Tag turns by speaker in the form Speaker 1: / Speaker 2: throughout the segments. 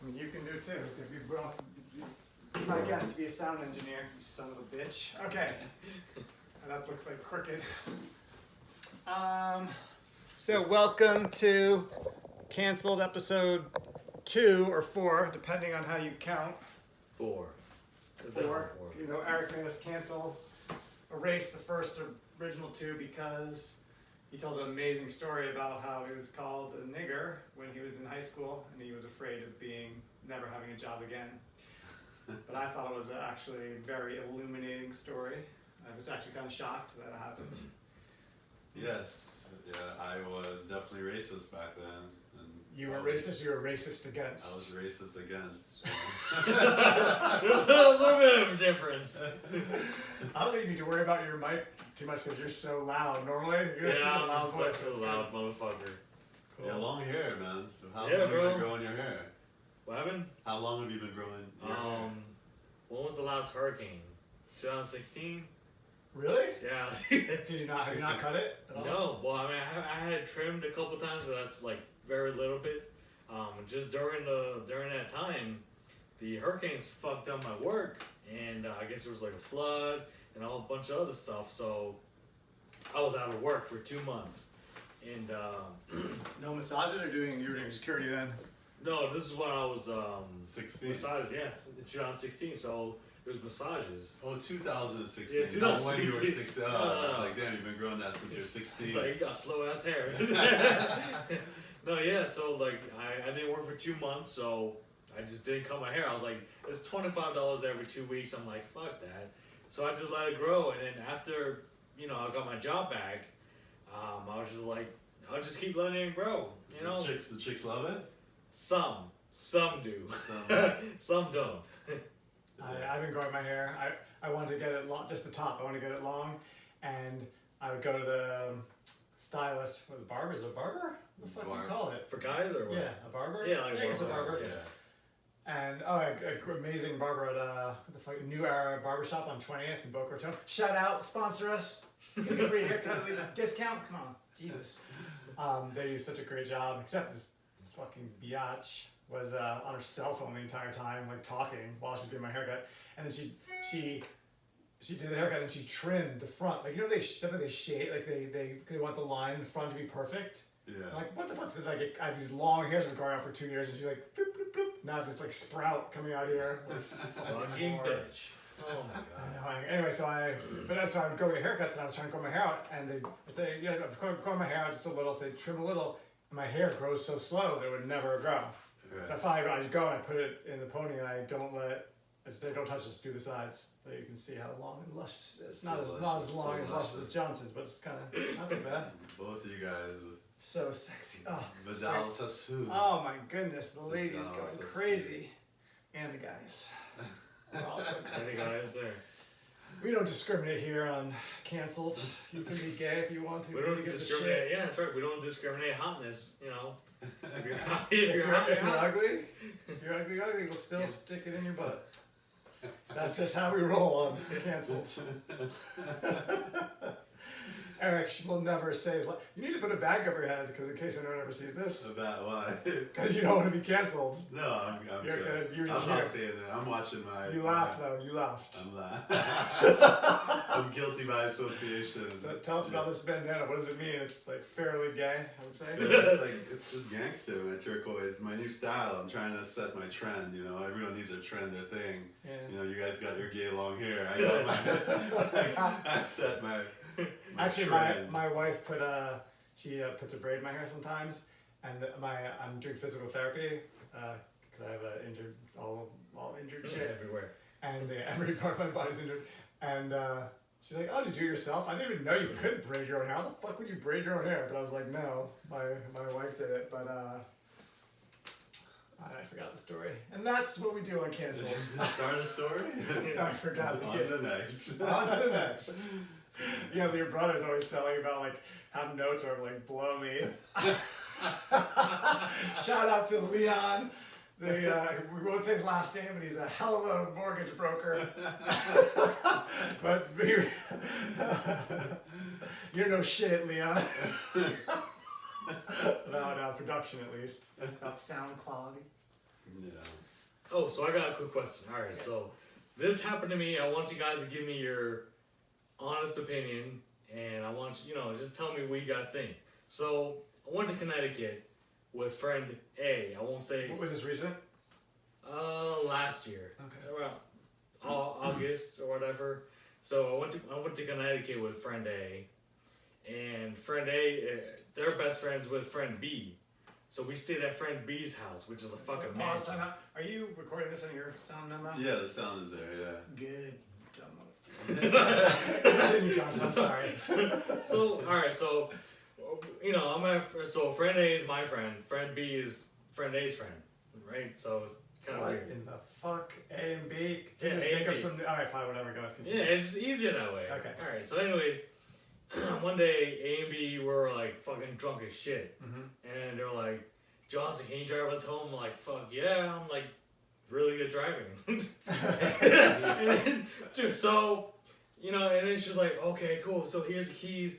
Speaker 1: I mean, you can do it too. If you brought my guest to be a sound engineer, you son of a bitch. Okay. That looks like crooked. So welcome to canceled episode 2 or 4, depending on how you count.
Speaker 2: 4.
Speaker 1: 4. You know, Eric made us erase the first original 2 because he told an amazing story about how he was called a nigger when he was in high school and he was afraid of never having a job again. But I thought it was actually a very illuminating story. I was actually kind of shocked that it happened.
Speaker 3: Yes, yeah, I was definitely racist back then. And
Speaker 1: You were racist, you were racist against.
Speaker 3: I was racist against.
Speaker 2: There's a little bit of a difference.
Speaker 1: I don't think you need to worry about your mic too much because you're so loud. Normally, you have such a loud voice.
Speaker 2: Such a loud motherfucker.
Speaker 3: Cool. Yeah, long hair, man. How long
Speaker 2: Yeah,
Speaker 3: have you
Speaker 2: bro.
Speaker 3: been growing your hair?
Speaker 2: What happened?
Speaker 3: How long have you been growing your hair?
Speaker 2: When was the last hurricane? 2016?
Speaker 1: Really?
Speaker 2: Yeah.
Speaker 1: Did you not? Have you not cut it at all?
Speaker 2: No. Well, I mean, I had it trimmed a couple times, but that's like very little bit. Just during that time, the hurricanes fucked up my work, and I guess there was like a flood and a whole bunch of other stuff. So I was out of work for 2 months, and
Speaker 1: No massages, or you were doing security then?
Speaker 2: no, this is when I was
Speaker 3: 16?
Speaker 2: massages. Yes, it's 2016. So it was massages.
Speaker 3: Oh, 2016.
Speaker 2: Yeah, 2016.
Speaker 3: Not when you were 16. Oh, it's
Speaker 2: No.
Speaker 3: like, damn, you've been growing that since you're 16.
Speaker 2: It's like, you got slow ass hair. No, yeah, so like I didn't work for 2 months, so I just didn't cut my hair. I was like, it's $25 every 2 weeks. I'm like, fuck that. So I just let it grow, and then after, I got my job back, I was just like, I'll just keep letting it grow, you know?
Speaker 3: The chicks love it?
Speaker 2: Some do. Some don't.
Speaker 1: I've been growing my hair. I wanted to get it long, just the top. I want to get it long, and I would go to the stylist for the barber. Is it a barber? What the fuck do you call it?
Speaker 2: For guys or what?
Speaker 1: Yeah, a barber.
Speaker 2: Yeah, like
Speaker 1: I guess a barber.
Speaker 3: Yeah.
Speaker 1: And an amazing barber at the New Era Barbershop on 20th in Boca Raton. Shout out, sponsor us. Give me a free haircut, at least a discount. Come on, Jesus. They do such a great job. Except this fucking biatch was on her cell phone the entire time, like talking while she was getting my haircut. And then she did the haircut and she trimmed the front. Like, they shade, like they want the line in the front to be perfect.
Speaker 3: Yeah.
Speaker 1: I'm like, what the fuck did I get? I have these long hairs I've been growing out for 2 years, and she's like, bloop, bloop, bloop. Now I have this like sprout coming out here.
Speaker 2: Fucking bitch. Oh my god.
Speaker 1: I know. Anyway, so I would go to haircuts, and I was trying to grow my hair out, and they'd say, yeah, I'm growing my hair out just a little, so they trim a little, and my hair grows so slow that it would never grow.
Speaker 3: Right.
Speaker 1: So I just go and I put it in the pony, and I say, don't touch this, do the sides, so you can see how long and luscious it is. It's not as long as luscious as Johnson's, but it's kind of not too bad.
Speaker 3: Both of you guys.
Speaker 1: So sexy. Oh,
Speaker 3: Vidal Sassoon.
Speaker 1: oh my goodness, the ladies
Speaker 3: Vidal
Speaker 1: going
Speaker 3: Sassoon.
Speaker 1: crazy, and the guys. We're all going
Speaker 2: Any
Speaker 1: crazy.
Speaker 2: guys there?
Speaker 1: We don't discriminate here on canceled. You can be gay if you want to.
Speaker 2: We don't
Speaker 1: Nobody gives a
Speaker 2: discriminate.
Speaker 1: shit.
Speaker 2: Yeah, that's right. We don't discriminate hotness. If you're hot,
Speaker 1: If you're
Speaker 2: hot,
Speaker 1: ugly, we'll still stick it in your butt. That's just how we roll on canceled. Eric will never say, you need to put a bag over your head because in case anyone ever sees this,
Speaker 3: About why?
Speaker 1: because you don't want to be canceled.
Speaker 3: No, I'm
Speaker 1: You're good. You're just
Speaker 3: I'm not
Speaker 1: here.
Speaker 3: saying that. I'm watching my.
Speaker 1: You laughed though. You laughed.
Speaker 3: I'm laughing. I'm guilty by association.
Speaker 1: So tell us about this bandana. What does it mean? It's like fairly gay, I would say.
Speaker 3: It's just gangster, my turquoise, my new style. I'm trying to set my trend. Everyone needs their trend, their thing.
Speaker 1: Yeah.
Speaker 3: You guys got your gay long hair. I got mine. I set my.
Speaker 1: Actually,
Speaker 3: trend.
Speaker 1: my wife she puts a braid in my hair sometimes, and I'm doing physical therapy because I have all injured shit,
Speaker 2: everywhere.
Speaker 1: and every part of my body's injured. And she's like, "Oh, did you do it yourself? I didn't even know you could braid your own hair. How the fuck would you braid your own hair?" But I was like, "No, my wife did it." But I forgot the story, and that's what we do on Cancelled.
Speaker 3: Start a story.
Speaker 1: I forgot.
Speaker 3: On the next.
Speaker 1: On to the next. Your brother's always telling you about have notes or blow me. Shout out to Leon. We won't say his last name, but he's a hell of a mortgage broker. But you're no shit, Leon. About production at least. About sound quality.
Speaker 3: Yeah.
Speaker 2: Oh, so I got a quick question. All right, so this happened to me. I want you guys to give me your honest opinion, and I want you, just tell me what you guys think. So I went to Connecticut with friend A. I won't say.
Speaker 1: What was this recent?
Speaker 2: Last year.
Speaker 1: Okay.
Speaker 2: Around August or whatever. So I went to Connecticut with friend A, and friend A, they're best friends with friend B. So we stayed at friend B's house, which is a fucking mansion.
Speaker 1: Time out. Are you recording this on your sound number?
Speaker 3: Yeah, the sound is there. Yeah.
Speaker 1: Good. Continue, Johnson. I'm sorry.
Speaker 2: So all right, so so friend A is my friend. Friend B is friend A's friend, right? So it's kind of
Speaker 1: What
Speaker 2: weird.
Speaker 1: in the fuck? A and B?
Speaker 2: Yeah,
Speaker 1: Just
Speaker 2: A
Speaker 1: make
Speaker 2: and
Speaker 1: up
Speaker 2: B.
Speaker 1: some. All right, fine, whatever. Go ahead. Continue.
Speaker 2: Yeah, it's easier that way.
Speaker 1: Okay.
Speaker 2: All right. So, anyways, one day A and B were like fucking drunk as shit, and they were like, "Johnson, can you drive us home?" I'm like, "Fuck yeah!" I'm like, really good driving. And then, dude, so and then she was like, "Okay, cool. So here's the keys.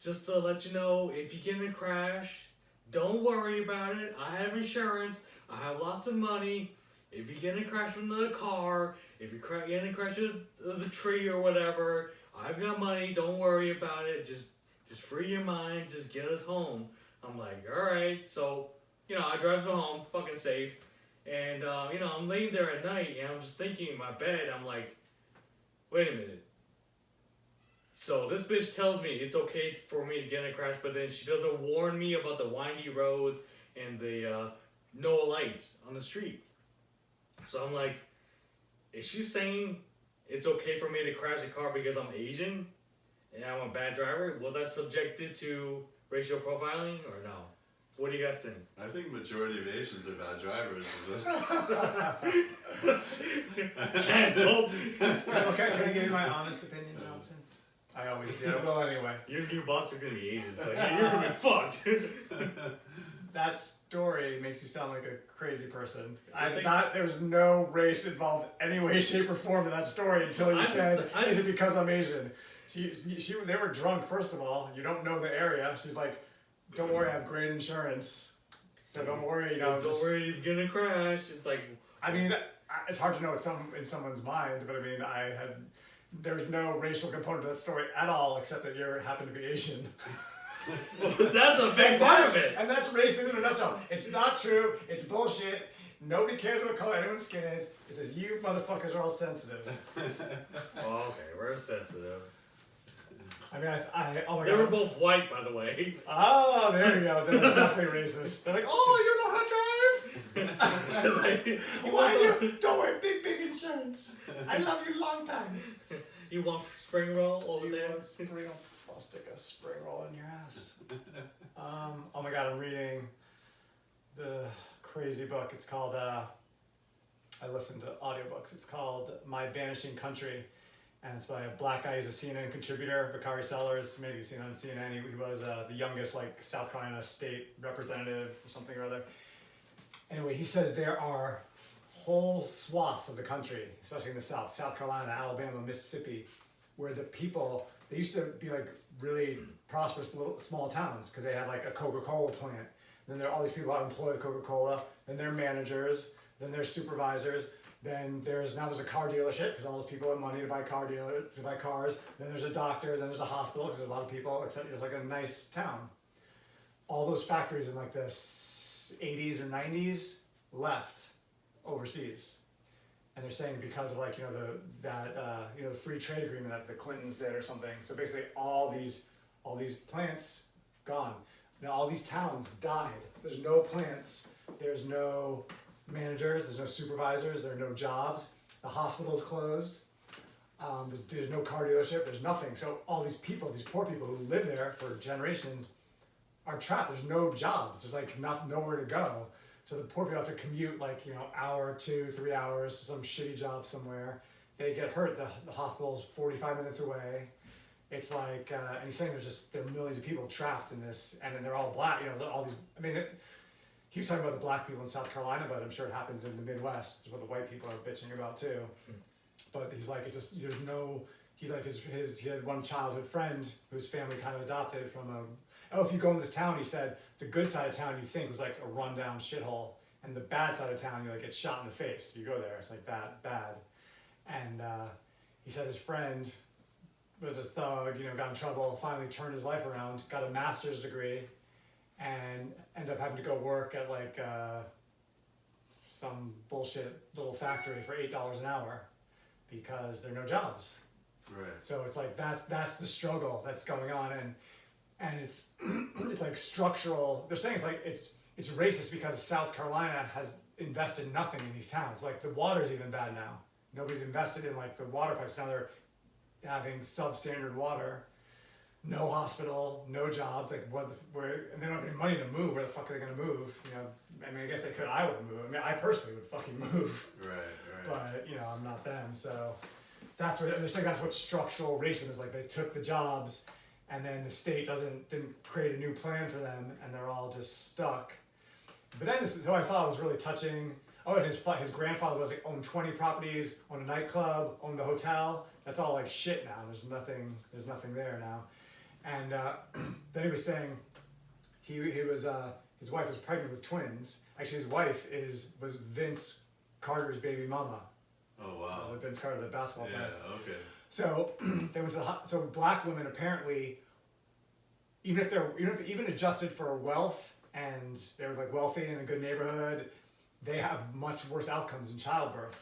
Speaker 2: Just to let you know, if you get in a crash, don't worry about it. I have insurance. I have lots of money. If you get in a crash with another car, if you get in a crash with the tree or whatever, I've got money. Don't worry about it. Just free your mind. Just get us home." I'm like, all right. So, I drive them home, fucking safe. And, I'm laying there at night, and I'm just thinking in my bed, I'm like, wait a minute. So this bitch tells me it's okay for me to get in a crash, but then she doesn't warn me about the windy roads and the no lights on the street. So I'm like, is she saying it's okay for me to crash a car because I'm Asian and I'm a bad driver? Was I subjected to racial profiling or no? What do you guys think?
Speaker 3: I think majority of Asians are bad drivers.
Speaker 2: Cancel.
Speaker 1: Okay, can I give you my honest opinion, Johnson? I always do. Well, anyway.
Speaker 2: Your boss is gonna be Asian, so you're gonna be fucked.
Speaker 1: That story makes you sound like a crazy person.
Speaker 2: I think
Speaker 1: There's no race involved any way, shape, or form in that story until you said, "Is it because I'm Asian?" They were drunk. First of all, you don't know the area. She's like, "Don't worry, I have great insurance, so don't worry."
Speaker 2: Don't worry, you're gonna crash. It's like,
Speaker 1: I mean, it's hard to know in someone's mind, but I mean, there's no racial component to that story at all, except that you happen to be Asian.
Speaker 2: well, that's a big part of it.
Speaker 1: And that's racism in a nutshell. It's not true. It's bullshit. Nobody cares what color anyone's skin is. It says you motherfuckers are all sensitive.
Speaker 2: Oh, okay, we're sensitive.
Speaker 1: I mean, oh my
Speaker 2: They
Speaker 1: God.
Speaker 2: were both white, by the way.
Speaker 1: Oh, there you go. They're definitely racist. They're like, "Oh, you know how to drive?
Speaker 2: Like,
Speaker 1: Why you? Don't worry, big insurance. I love you long time."
Speaker 2: You want spring roll over there?
Speaker 1: I'll stick a spring roll in your ass. Oh my God, I'm reading the crazy book. It's called, I listen to audiobooks. It's called My Vanishing Country. And it's by a black guy. He's a CNN contributor, Bakari Sellers. Maybe you've seen him on CNN. He was the youngest, South Carolina state representative or something or other. Anyway, he says there are whole swaths of the country, especially in the South, South Carolina, Alabama, Mississippi, where the people, they used to be really prosperous little small towns because they had a Coca-Cola plant. Then there are all these people out employed at Coca-Cola. Then they're managers. Then they're supervisors. Then there's a car dealership because all those people have money to buy cars. Then there's a doctor. Then there's a hospital because there's a lot of people. Except it's a nice town. All those factories in the 80s or 90s left overseas, and they're saying because of the free trade agreement that the Clintons did or something. So basically, all these plants gone. Now all these towns died. There's no plants. There's no managers, there's no supervisors, there are no jobs, the hospital's closed, there's no car dealership, there's nothing. So all these people, these poor people who live there for generations are trapped. There's no jobs, there's nowhere to go. So the poor people have to commute hour, 2, 3 hours to some shitty job somewhere. They get hurt, the hospital's 45 minutes away. It's and he's saying there are millions of people trapped in this, and then they're all black, all these, he was talking about the black people in South Carolina, but I'm sure it happens in the Midwest. It's what the white people are bitching about too. But he's like, it's just, there's no, he's like, he had one childhood friend whose family kind of adopted from if you go in this town, he said, the good side of town you think was a rundown shithole. and the bad side of town, you like get shot in the face. You go there, it's like bad. And he said his friend was a thug, got in trouble, finally turned his life around, got a master's degree, and ended up having to go work at like some bullshit little factory for $8 an hour because there are no jobs.
Speaker 3: Right.
Speaker 1: So it's like that's the struggle that's going on, and it's it's like structural. They're saying it's racist because South Carolina has invested nothing in these towns. Like the water's even bad now. Nobody's invested in like the water pipes. Now they're having substandard water, no hospital, no jobs. Like and they don't have any money to move. Where the fuck are they gonna move? I mean, I guess they could. I would move. I mean, I personally would fucking move.
Speaker 3: Right.
Speaker 1: But I'm not them. So that's what they're saying. That's what structural racism is. Like they took the jobs, and then the state didn't create a new plan for them, and they're all just stuck. But then so I thought it was really touching. Oh, and his grandfather owned 20 properties, owned a nightclub, owned the hotel. That's all like shit now. There's nothing there now. And then he was saying he was his wife was pregnant with twins. Actually, his wife was Vince Carter's baby mama.
Speaker 3: Oh wow.
Speaker 1: Vince Carter, the basketball player.
Speaker 3: Yeah. Okay.
Speaker 1: So they went to so black women apparently, even adjusted for wealth and they were like wealthy in a good neighborhood, they have much worse outcomes in childbirth.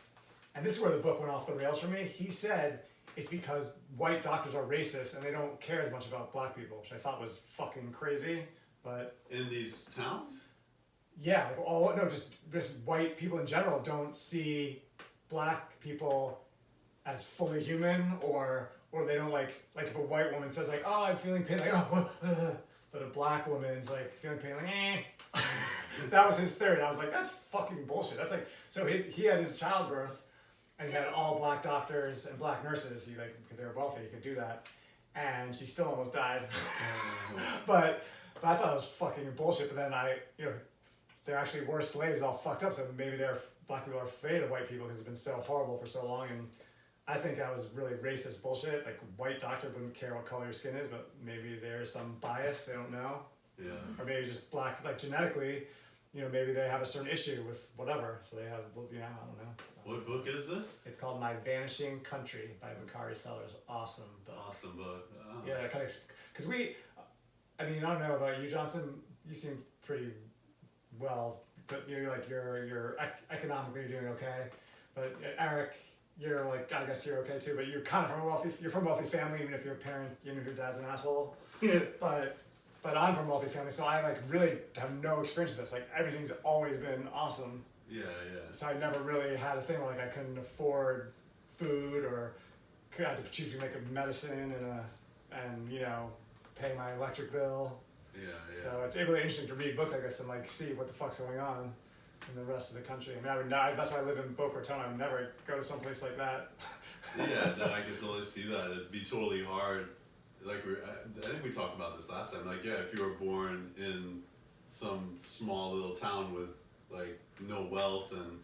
Speaker 1: And this is where the book went off the rails for me. He said it's because white doctors are racist and they don't care as much about black people, which I thought was fucking crazy. But
Speaker 3: in these towns?
Speaker 1: Yeah, just white people in general don't see black people as fully human, or they don't like if a white woman says like, oh, I'm feeling pain, like but a black woman's like feeling pain, like eh. That was his theory. And I was like, that's fucking bullshit. That's like, so he had his childbirth, and he had all black doctors and black nurses. Because they were wealthy, he could do that, and she still almost died. But I thought it was fucking bullshit. But then there actually were slaves all fucked up. So maybe black people are afraid of white people because it's been so horrible for so long. And I think that was really racist bullshit. Like white doctor wouldn't care what color your skin is, but maybe there's some bias they don't know.
Speaker 3: Yeah.
Speaker 1: Or maybe just black, like genetically, maybe they have a certain issue with whatever. So they have, I don't know.
Speaker 3: What book is this?
Speaker 1: It's called My Vanishing Country by Bakari Sellers. Awesome book.
Speaker 3: Awesome book. Oh.
Speaker 1: Yeah, because I don't know about you, Johnson. You seem pretty well, but you're economically doing okay. But Eric, you're like, I guess you're okay too. But you're kind of from a wealthy family, even if your dad's an asshole. But I'm from a wealthy family, so I really have no experience with this. Like everything's always been awesome.
Speaker 3: Yeah.
Speaker 1: So I never really had a thing where I couldn't afford food or I had to choose to make a medicine and pay my electric bill.
Speaker 3: Yeah.
Speaker 1: So it's really interesting to read books like this and see what the fuck's going on in the rest of the country. That's why I live in Boca Raton. I would never go to some place like that.
Speaker 3: Yeah, I can totally see that. It'd be totally hard. I think we talked about this last time. If you were born in some small little town with no wealth and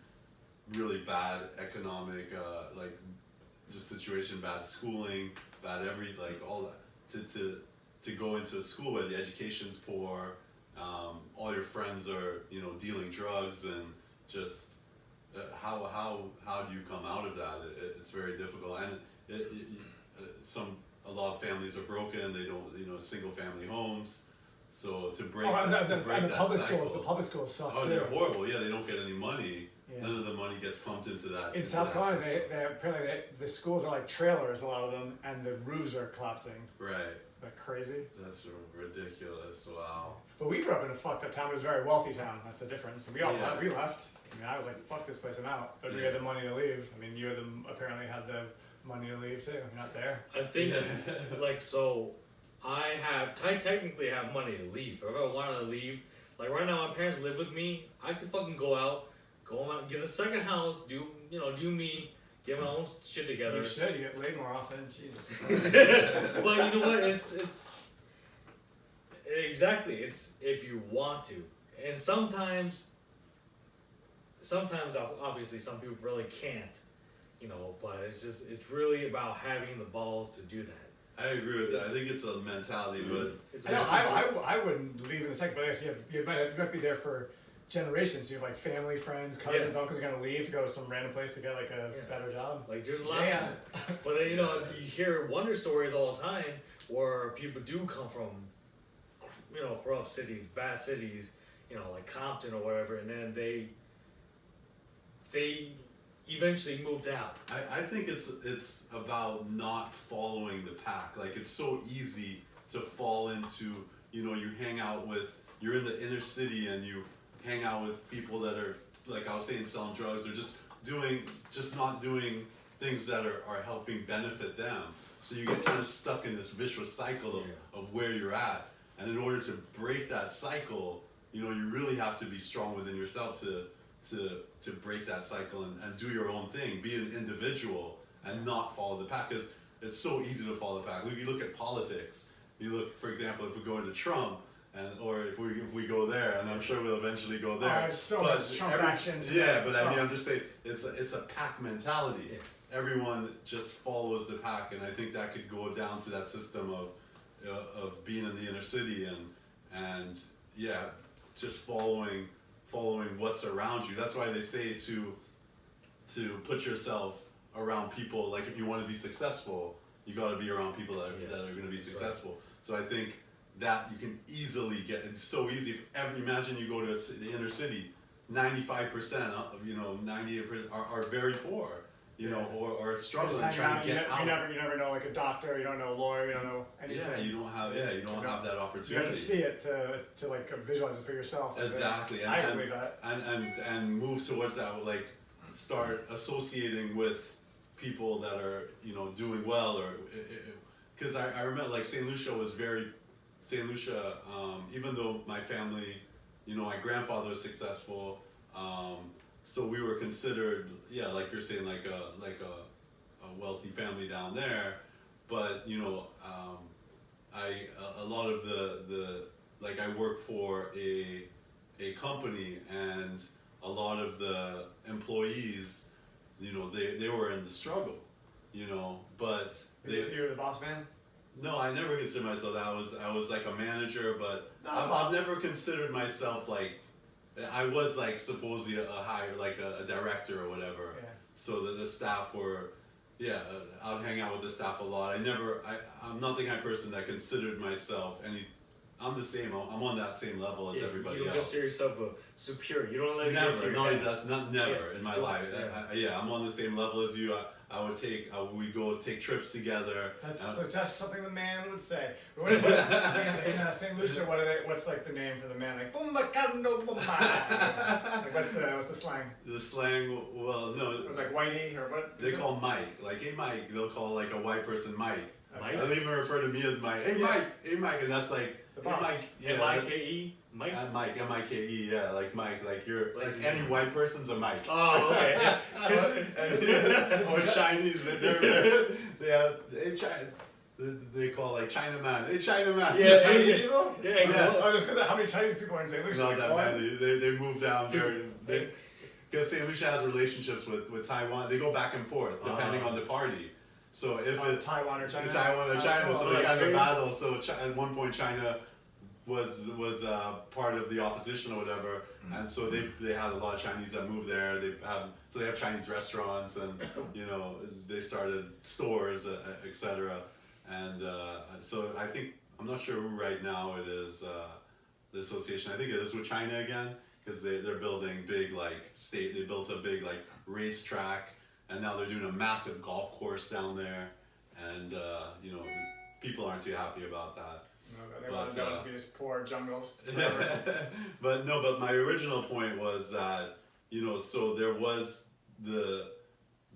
Speaker 3: really bad economic just situation, bad schooling, bad all that, to go into a school where the education's poor, all your friends are dealing drugs, and just how do you come out of that? It's very difficult, and a lot of families are broken. They don't single family homes. So to break
Speaker 1: the public
Speaker 3: cycle,
Speaker 1: schools, the public schools suck too.
Speaker 3: Oh, they're horrible. Yeah, they don't get any money.
Speaker 1: Yeah.
Speaker 3: None of the money gets pumped into that.
Speaker 1: In South Carolina, apparently the schools are like trailers, a lot of them, and the roofs are collapsing.
Speaker 3: Right.
Speaker 1: Like crazy.
Speaker 3: That's ridiculous. Wow.
Speaker 1: But we grew up in a fucked up town. It was a very wealthy town. That's the difference. And we left. I was like, fuck this place, I'm out. But we had the money to leave. You apparently had the money to leave too. You're not there.
Speaker 2: I think I technically have money to leave. If I wanted to leave, right now my parents live with me. I could fucking go out, get a second house, do me, get my own shit together.
Speaker 1: You should. You get laid more often. Jesus.
Speaker 2: But you know what? It's exactly. It's if you want to, and sometimes obviously some people really can't. But it's really about having the balls to do that.
Speaker 3: I agree with that. I think it's a mentality, but
Speaker 1: I wouldn't leave in a second. But I guess you might be there for generations. You have like family, friends, cousins, uncles are gonna leave to go to some random place to get like a better job.
Speaker 2: Like there's lots
Speaker 1: Yeah.
Speaker 2: but then, you know, you hear wonder stories all the time where people do come from, you know, corrupt cities, bad cities, you know, like Compton or whatever, and then they eventually moved out.
Speaker 3: I think it's about not following the pack. Like it's so easy to fall into, you know, you're in the inner city and you hang out with people that are, like I was saying, selling drugs or just not doing things that are helping benefit them. So you get kind of stuck in this vicious cycle of where you're at. And in order to break that cycle, you know, you really have to be strong within yourself to break that cycle and do your own thing, be an individual and not follow the pack. Because it's so easy to follow the pack. If you look at politics, you look, for example, if we go into Trump, or if we go there, and I'm sure we'll eventually go there.
Speaker 1: There's so much Trump action.
Speaker 3: Yeah, but I mean, I'm just saying, it's a pack mentality. Yeah. Everyone just follows the pack, and I think that could go down to that system of being in the inner city and just following what's around you. That's why they say to put yourself around people. Like if you want to be successful, you got to be around people that are going to be successful. Right. So I think that you can easily get. It's so easy. Imagine you go to the inner city, 95%, 98% are very poor. You know, or struggling trying to get out.
Speaker 1: You never know, like a doctor, you don't know a lawyer, you don't know anything.
Speaker 3: Yeah, you don't have that opportunity.
Speaker 1: You have to see it to like visualize it for yourself.
Speaker 3: Exactly.
Speaker 1: I believe that.
Speaker 3: And move towards that, like start associating with people that are, you know, doing well, or because I remember like St. Lucia, even though my family, you know, my grandfather was successful, so we were considered, like you're saying, like a wealthy family down there, but you know, a lot of the like I work for a company, and a lot of the employees, you know, they were in the struggle, you know, but
Speaker 1: you were the boss man?
Speaker 3: No, I never considered myself that. I was like a manager, but I've never considered myself like. I was like supposedly a higher, like a director or whatever. Yeah. So the staff were, I'd hang out with the staff a lot. I'm not the kind of person that considered myself any. I'm the same. I'm on that same level as everybody else.
Speaker 2: You don't consider yourself a superior. You don't let it
Speaker 3: never.
Speaker 2: get to your
Speaker 3: No,
Speaker 2: head.
Speaker 3: that's not never in my life. I'm on the same level as you. We go take trips together.
Speaker 1: That's just something the man would say. In St. Lucia, what's like the name for the man? Like bumba cando bumba. Like what's the slang?
Speaker 3: The slang, well, no.
Speaker 1: It was like whitey or what?
Speaker 3: They call Mike. Like, hey Mike. They'll call like a white person Mike.
Speaker 2: Mike?
Speaker 3: They'll even refer to me as Mike. Hey Mike, and that's like
Speaker 1: the boss.
Speaker 3: Mike.
Speaker 2: M-I-K-E? Mike?
Speaker 3: Mike, M-I-K-E, like Mike, like you're, like any white person's a Mike.
Speaker 2: Oh, okay.
Speaker 3: Or Chinese, they call like Chinaman. Hey, Chinaman.
Speaker 2: Yeah,
Speaker 1: Chinese people?
Speaker 2: Yeah.
Speaker 1: Oh, just because how many Chinese people are in St. Lucia?
Speaker 3: Not that many. They moved down there. Because St. Lucia has relationships with Taiwan. They go back and forth depending on the party. So if
Speaker 1: Taiwan or China?
Speaker 3: So they kind of battle. So at one point China was part of the opposition or whatever, and so they had a lot of Chinese that moved there. They have Chinese restaurants, and you know they started stores, etc. And so I think I'm not sure who right now it is the association. I think it is with China again, because they're building big they built a big racetrack, and now they're doing a massive golf course down there, and you know people aren't too happy about that.
Speaker 1: No, they want to be just poor jungles.
Speaker 3: But my original point was that, you know, so there was the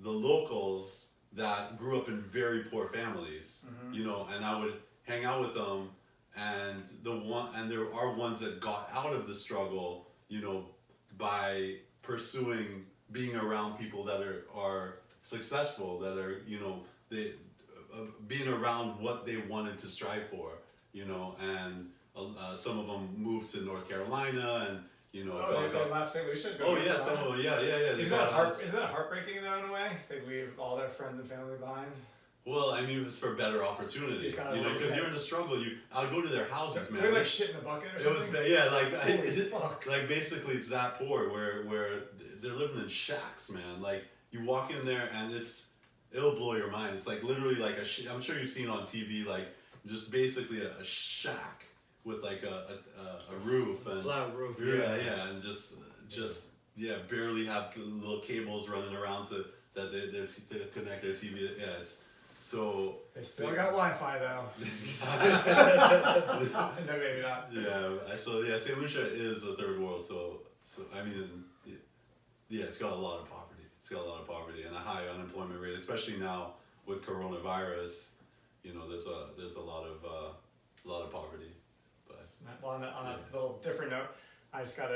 Speaker 3: locals that grew up in very poor families, you know, and I would hang out with them, and there are ones that got out of the struggle, you know, by pursuing being around people that are successful, that are, you know, being around what they wanted to strive for. You know, and some of them moved to North Carolina, and you know.
Speaker 1: They left St. Lucia.
Speaker 3: Some of them, yeah.
Speaker 1: Isn't that heartbreaking though in a way? They leave all their friends and family behind.
Speaker 3: Well, I mean, it was for better opportunity,
Speaker 1: Just gotta
Speaker 3: you know, because
Speaker 1: look
Speaker 3: you're in the struggle. I'll go to their houses, man.
Speaker 1: They're like shit in a bucket or
Speaker 3: It
Speaker 1: something.
Speaker 3: was, yeah,
Speaker 1: Holy fuck.
Speaker 3: like basically it's that poor where they're living in shacks, man. Like you walk in there and it'll blow your mind. It's like literally like I'm sure you've seen on TV, like just basically a shack with like a roof and
Speaker 2: flat roof.
Speaker 3: yeah, and just barely have little cables running around to connect their TV. Yeah, it's so.
Speaker 1: They still got Wi-Fi though. No, maybe not.
Speaker 3: Yeah, so yeah, St. Lucia is a third world, so I mean, yeah, it's got a lot of poverty. It's got a lot of poverty and a high unemployment rate, especially now with coronavirus. You know, there's a lot of poverty. But
Speaker 1: Well, on a little different note, I just got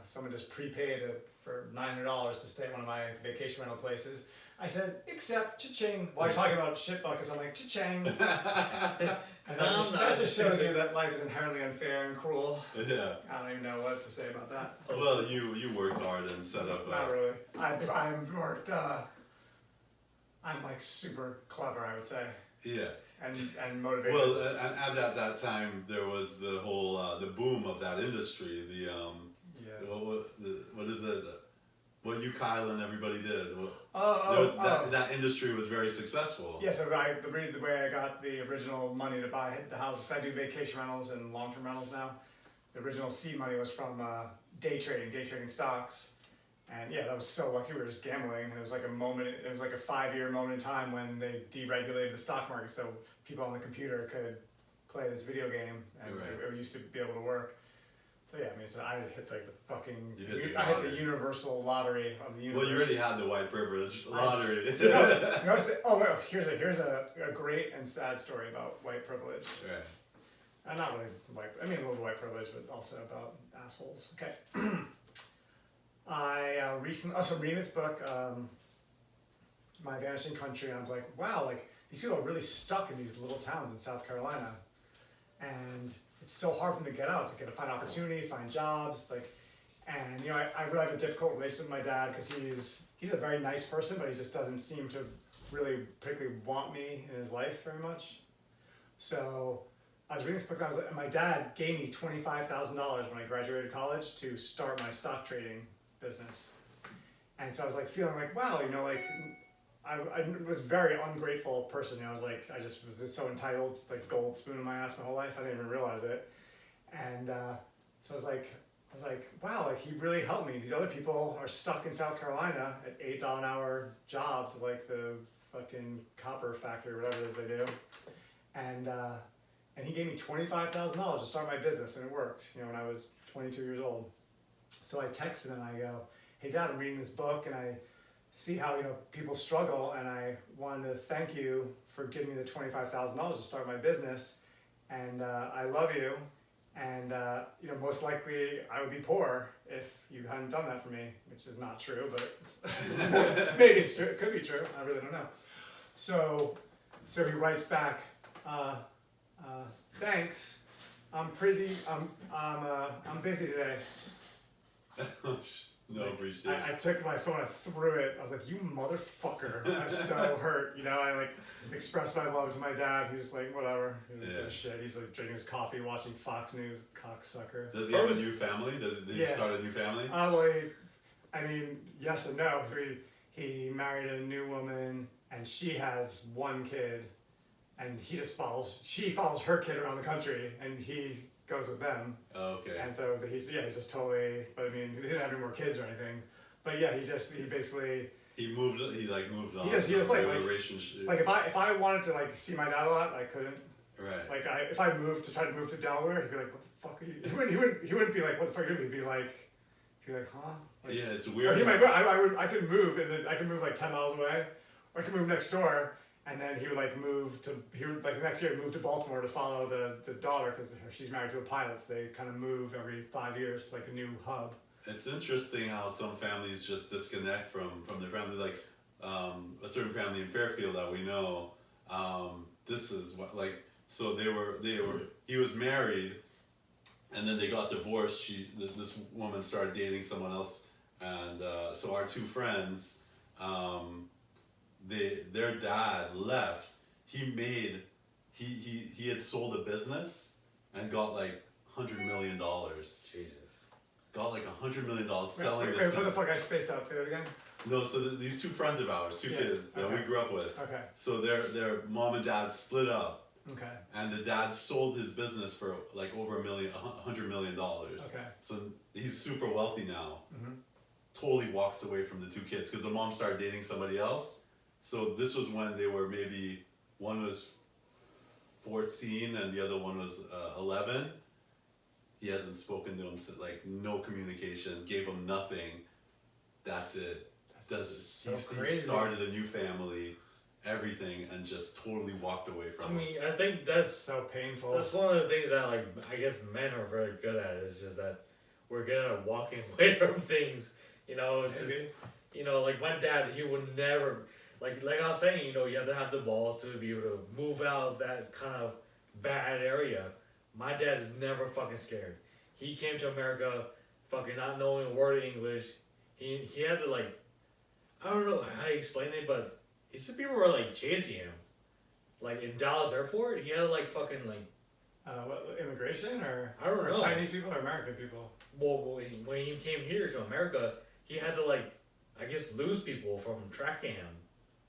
Speaker 1: someone just prepaid for $900 to stay at one of my vacation rental places. I said, except cha-ching. While you're talking about shit buckets, I'm like, cha-ching. And that just shows you that life is inherently unfair and cruel.
Speaker 3: yeah.
Speaker 1: I don't even know what to say about that.
Speaker 3: Well, you worked hard and set up.
Speaker 1: Not really. I've worked. I'm like super clever, I would say,
Speaker 3: Yeah.
Speaker 1: and motivated.
Speaker 3: Well, and at that time there was the whole the boom of that industry. The what is it? What you, Kyle, and everybody did. That industry was very successful.
Speaker 1: Yeah, so the way I got the original money to buy the houses, I do vacation rentals and long-term rentals now. The original seed money was from day trading stocks. And yeah, that was so lucky. We were just gambling, and it was like a 5-year moment in time when they deregulated the stock market, so people on the computer could play this video game, and it used to be able to work. So yeah, I mean, so I hit like the fucking, I hit the universal lottery of the universe.
Speaker 3: Well, you already had the white privilege lottery.
Speaker 1: Here's a great and sad story about white privilege.
Speaker 3: Right.
Speaker 1: Not really white, I mean a little white privilege, but also about assholes. Okay. I recently, reading this book, My Vanishing Country, and I was like, wow, like these people are really stuck in these little towns in South Carolina, and it's so hard for them to get out, to find opportunity, find jobs, and you know, I really have a difficult relationship with my dad because he's a very nice person, but he just doesn't seem to really particularly want me in his life very much. So I was reading this book, and my dad gave me $25,000 when I graduated college to start my stock trading business. And so I was like feeling like, wow, you know, like I was a very ungrateful person. You know, I just was so entitled. It's like gold spoon in my ass my whole life. I didn't even realize it. And so I was like, wow, like he really helped me. These other people are stuck in South Carolina at $8 an hour jobs, like the fucking copper factory or whatever it is they do. And he gave me $25,000 to start my business, and it worked. You know, when I was 22 years old. So I texted him and I go, hey Dad, I'm reading this book and I see how, you know, people struggle, and I wanted to thank you for giving me the $25,000 to start my business, and I love you, and you know, most likely I would be poor if you hadn't done that for me, which is not true, but maybe it's true. It could be true. I really don't know. So he writes back, thanks. I'm busy today.
Speaker 3: No, appreciate it.
Speaker 1: I took my phone, I threw it. I was like, you motherfucker. I was so hurt. You know, I like expressed my love to my dad. He's like, whatever. He's like, shit. He's like drinking his coffee, watching Fox News, cocksucker.
Speaker 3: Does he have a new family? Did he start a new family?
Speaker 1: Well, I mean, yes and no. So he married a new woman, and she has one kid, and she follows her kid around the country, and he goes with them.
Speaker 3: Oh, okay.
Speaker 1: And so he's just totally, but I mean, he didn't have any more kids or anything. But yeah, he basically... He moved on.
Speaker 3: He just
Speaker 1: like
Speaker 3: relationship.
Speaker 1: Like if I wanted to like see my dad a lot, I couldn't.
Speaker 3: Right.
Speaker 1: Like if I tried to move to Delaware, he'd be like, what the fuck are you... He wouldn't be like, what the fuck are you doing? He'd be like, huh? Like,
Speaker 3: yeah, it's weird.
Speaker 1: I could move, and then I could move like 10 miles away, or I could move next door. And then he would like next year move to Baltimore to follow the daughter, because she's married to a pilot, so they kind of move every 5 years to like a new hub. It's
Speaker 3: interesting how some families just disconnect from their family. Like a certain family in Fairfield that we know, this is what, like, so he was married, and then they got divorced. This woman started dating someone else, and so our two friends, their dad left. He had sold a business and got like $100 million.
Speaker 2: Jesus.
Speaker 3: Got like $100 million selling
Speaker 1: Wait,
Speaker 3: this.
Speaker 1: what the fuck? I spaced out. Say that again.
Speaker 3: No, so these two friends of ours, two kids that we grew up with.
Speaker 1: Okay.
Speaker 3: So their mom and dad split up,
Speaker 1: Okay.
Speaker 3: and the dad sold his business for like over $100 million.
Speaker 1: Okay.
Speaker 3: So he's super wealthy now.
Speaker 1: Mm-hmm.
Speaker 3: Totally walks away from the two kids because the mom started dating somebody else. So this was when they were maybe, one was 14 and the other one was 11. He hasn't spoken to him since, like, no communication, gave him nothing. That's it. He started a new family, everything, and just totally walked away from
Speaker 2: I
Speaker 3: him.
Speaker 2: mean, I think that's
Speaker 1: So painful.
Speaker 2: That's one of the things that, like, I guess men are very good at. Is just that we're good at walking away from things. You know, it's just, you know, like my dad, he would never, like I was saying, you know, you have to have the balls to be able to move out of that kind of bad area. My dad is never fucking scared. He came to America, fucking not knowing a word of English. He had to, like, I don't know how you explain it, but he said people were like chasing him, like in Dallas airport. He had to like fucking like.
Speaker 1: What, immigration or
Speaker 2: I don't know.
Speaker 1: Chinese people or American people?
Speaker 2: Well, when he came here to America, he had to, like, I guess, lose people from tracking him.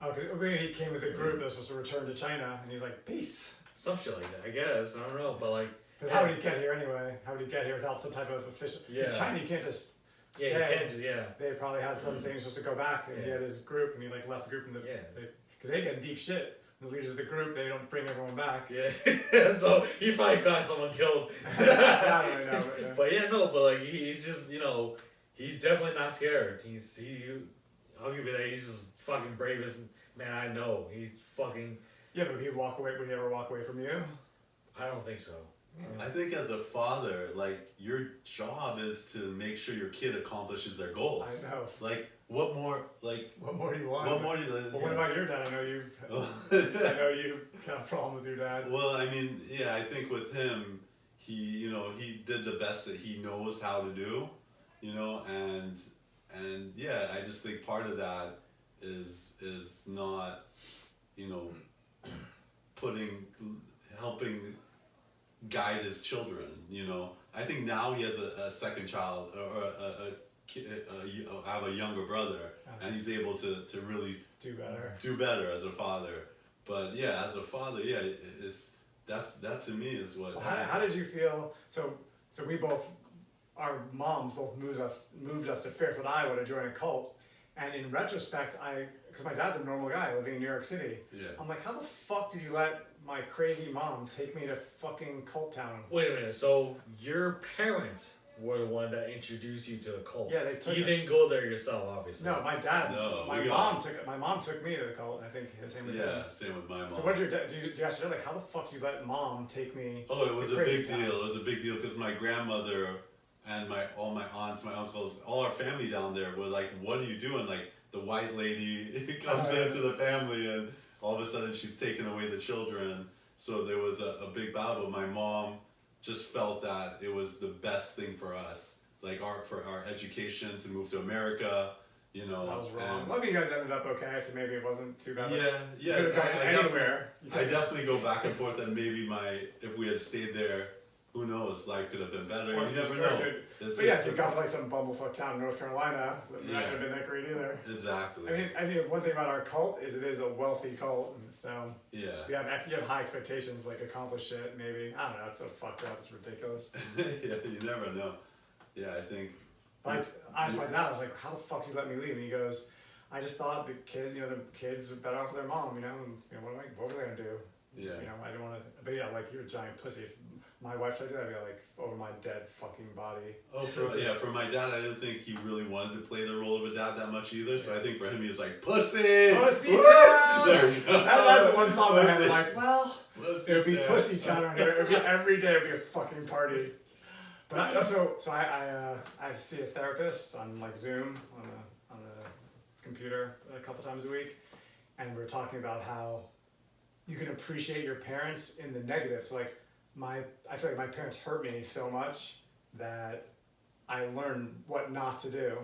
Speaker 1: Oh, because he came with a group that was supposed to return to China, and he's like, peace.
Speaker 2: Some shit like that, I guess. I don't know, but like.
Speaker 1: Because how would he get here anyway? How would he get here without some type of official? Because China, you can't just stay.
Speaker 2: Yeah, you can't. Yeah.
Speaker 1: They probably had some things supposed to go back, and he had his group, and he like left the group, and because they get in deep shit. The leaders of the group, they don't bring everyone back.
Speaker 2: Yeah. So he probably got someone killed.
Speaker 1: I don't really know,
Speaker 2: but yeah, no, but like he's just, you know, he's definitely not scared. I'll give you that. He's just fucking bravest man I know. He's fucking.
Speaker 1: Yeah, but would he ever walk away from you?
Speaker 2: I don't think so.
Speaker 3: I think as a father, like, your job is to make sure your kid accomplishes their goals.
Speaker 1: I know.
Speaker 3: Like, what more do you want?
Speaker 1: What more do you? Well, what about your dad? I know you got a problem with your dad.
Speaker 3: Well, I mean, yeah, I think with him, he did the best that he knows how to do, and yeah, I just think part of that is not, helping guide his children. I think now he has a second child or I have a younger brother, and he's able to really do better as a father. But yeah, as a father, yeah, that to me is what.
Speaker 1: Well, how did you feel? So our moms both moved us to Fairfield, Iowa to join a cult, and in retrospect, because my dad's a normal guy living in New York City.
Speaker 3: Yeah.
Speaker 1: I'm like, how the fuck did you let my crazy mom take me to fucking cult town?
Speaker 2: Wait a minute. So your parents were the one that introduced you to the cult.
Speaker 1: Yeah, they took us.
Speaker 2: You didn't go there yourself, obviously.
Speaker 1: No, my dad.
Speaker 3: No,
Speaker 1: my mom took me to the cult. I think the same with him.
Speaker 3: Yeah, same with my mom.
Speaker 1: So what did your dad? Do you ask your dad, like, how the fuck did you let mom take me?
Speaker 3: Oh, it was
Speaker 1: to
Speaker 3: a
Speaker 1: crazy
Speaker 3: big
Speaker 1: town?
Speaker 3: deal. It was a big deal because my grandmother and all my aunts, my uncles, all our family down there were like, "What are you doing?" Like, the white lady comes into the family, and all of a sudden she's taking away the children. So there was a big battle. My mom just felt that it was the best thing for us, like for our education, to move to America.
Speaker 1: That was wrong. Well, you guys ended up okay, so maybe it wasn't too bad.
Speaker 3: Yeah.
Speaker 1: You could have gone anywhere.
Speaker 3: I definitely go back and forth that maybe if we had stayed there, who knows, life could have been better. You never know.
Speaker 1: But yeah, if you got like some bumblefuck town in North Carolina, it might not have been that great either.
Speaker 3: Exactly.
Speaker 1: I mean, one thing about our cult is it is a wealthy cult, and so
Speaker 3: yeah,
Speaker 1: you have high expectations, like accomplish shit. Maybe I don't know. It's so fucked up. It's ridiculous.
Speaker 3: Yeah, you never know. Yeah, I think.
Speaker 1: I asked my dad. I was like, "How the fuck did you let me leave?" And he goes, "I just thought the kids are better off with their mom. And what were they gonna do?
Speaker 3: Yeah.
Speaker 1: I didn't want to. But yeah, like you're a giant pussy. If my wife tried to do that, I'd be like over my dead fucking body."
Speaker 3: Oh, for my dad, I didn't think he really wanted to play the role of a dad that much either. So I think for him, he was like, "Pussy,
Speaker 1: pussy town."
Speaker 3: There you go.
Speaker 1: That's the one thought I had. Like, well,
Speaker 3: pussy
Speaker 1: it would be
Speaker 3: town.
Speaker 1: pussy town around here. It would be every day. It would be a fucking party. But I see a therapist on like Zoom on a computer a couple times a week, and we're talking about how you can appreciate your parents in the negative. So like I feel like my parents hurt me so much that I learned what not to do.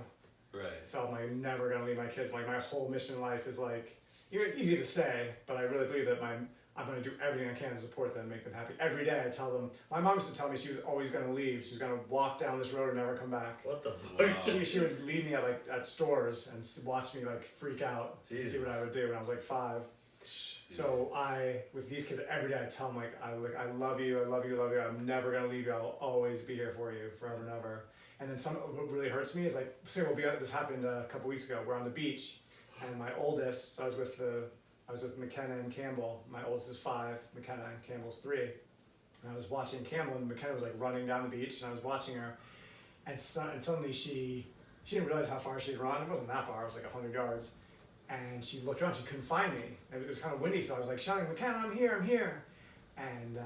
Speaker 3: Right.
Speaker 1: So I'm like never gonna leave my kids. Like my whole mission in life is like, you know, it's easy to say, but I really believe that I'm gonna do everything I can to support them, make them happy. Every day I tell them. My mom used to tell me she was always gonna leave. She was gonna walk down this road and never come back.
Speaker 2: What the fuck?
Speaker 3: Wow.
Speaker 1: She would leave me at stores and watch me like freak out, and see what I would do when I was like 5. So with these kids every day I tell them I love you, I love you, I love you. I'm never gonna leave you. I'll always be here for you, forever and ever. And then what really hurts me is like, say this happened a couple weeks ago. We're on the beach, and my oldest, so I was with McKenna and Campbell. My oldest is 5, McKenna, and Campbell's 3. And I was watching Campbell, and McKenna was like running down the beach, and I was watching her, and suddenly she didn't realize how far she'd run. It wasn't that far. It was like 100 yards. And she looked around. She couldn't find me. It was kind of windy, so I was like shouting, "McKenna, I'm here, I'm here!" And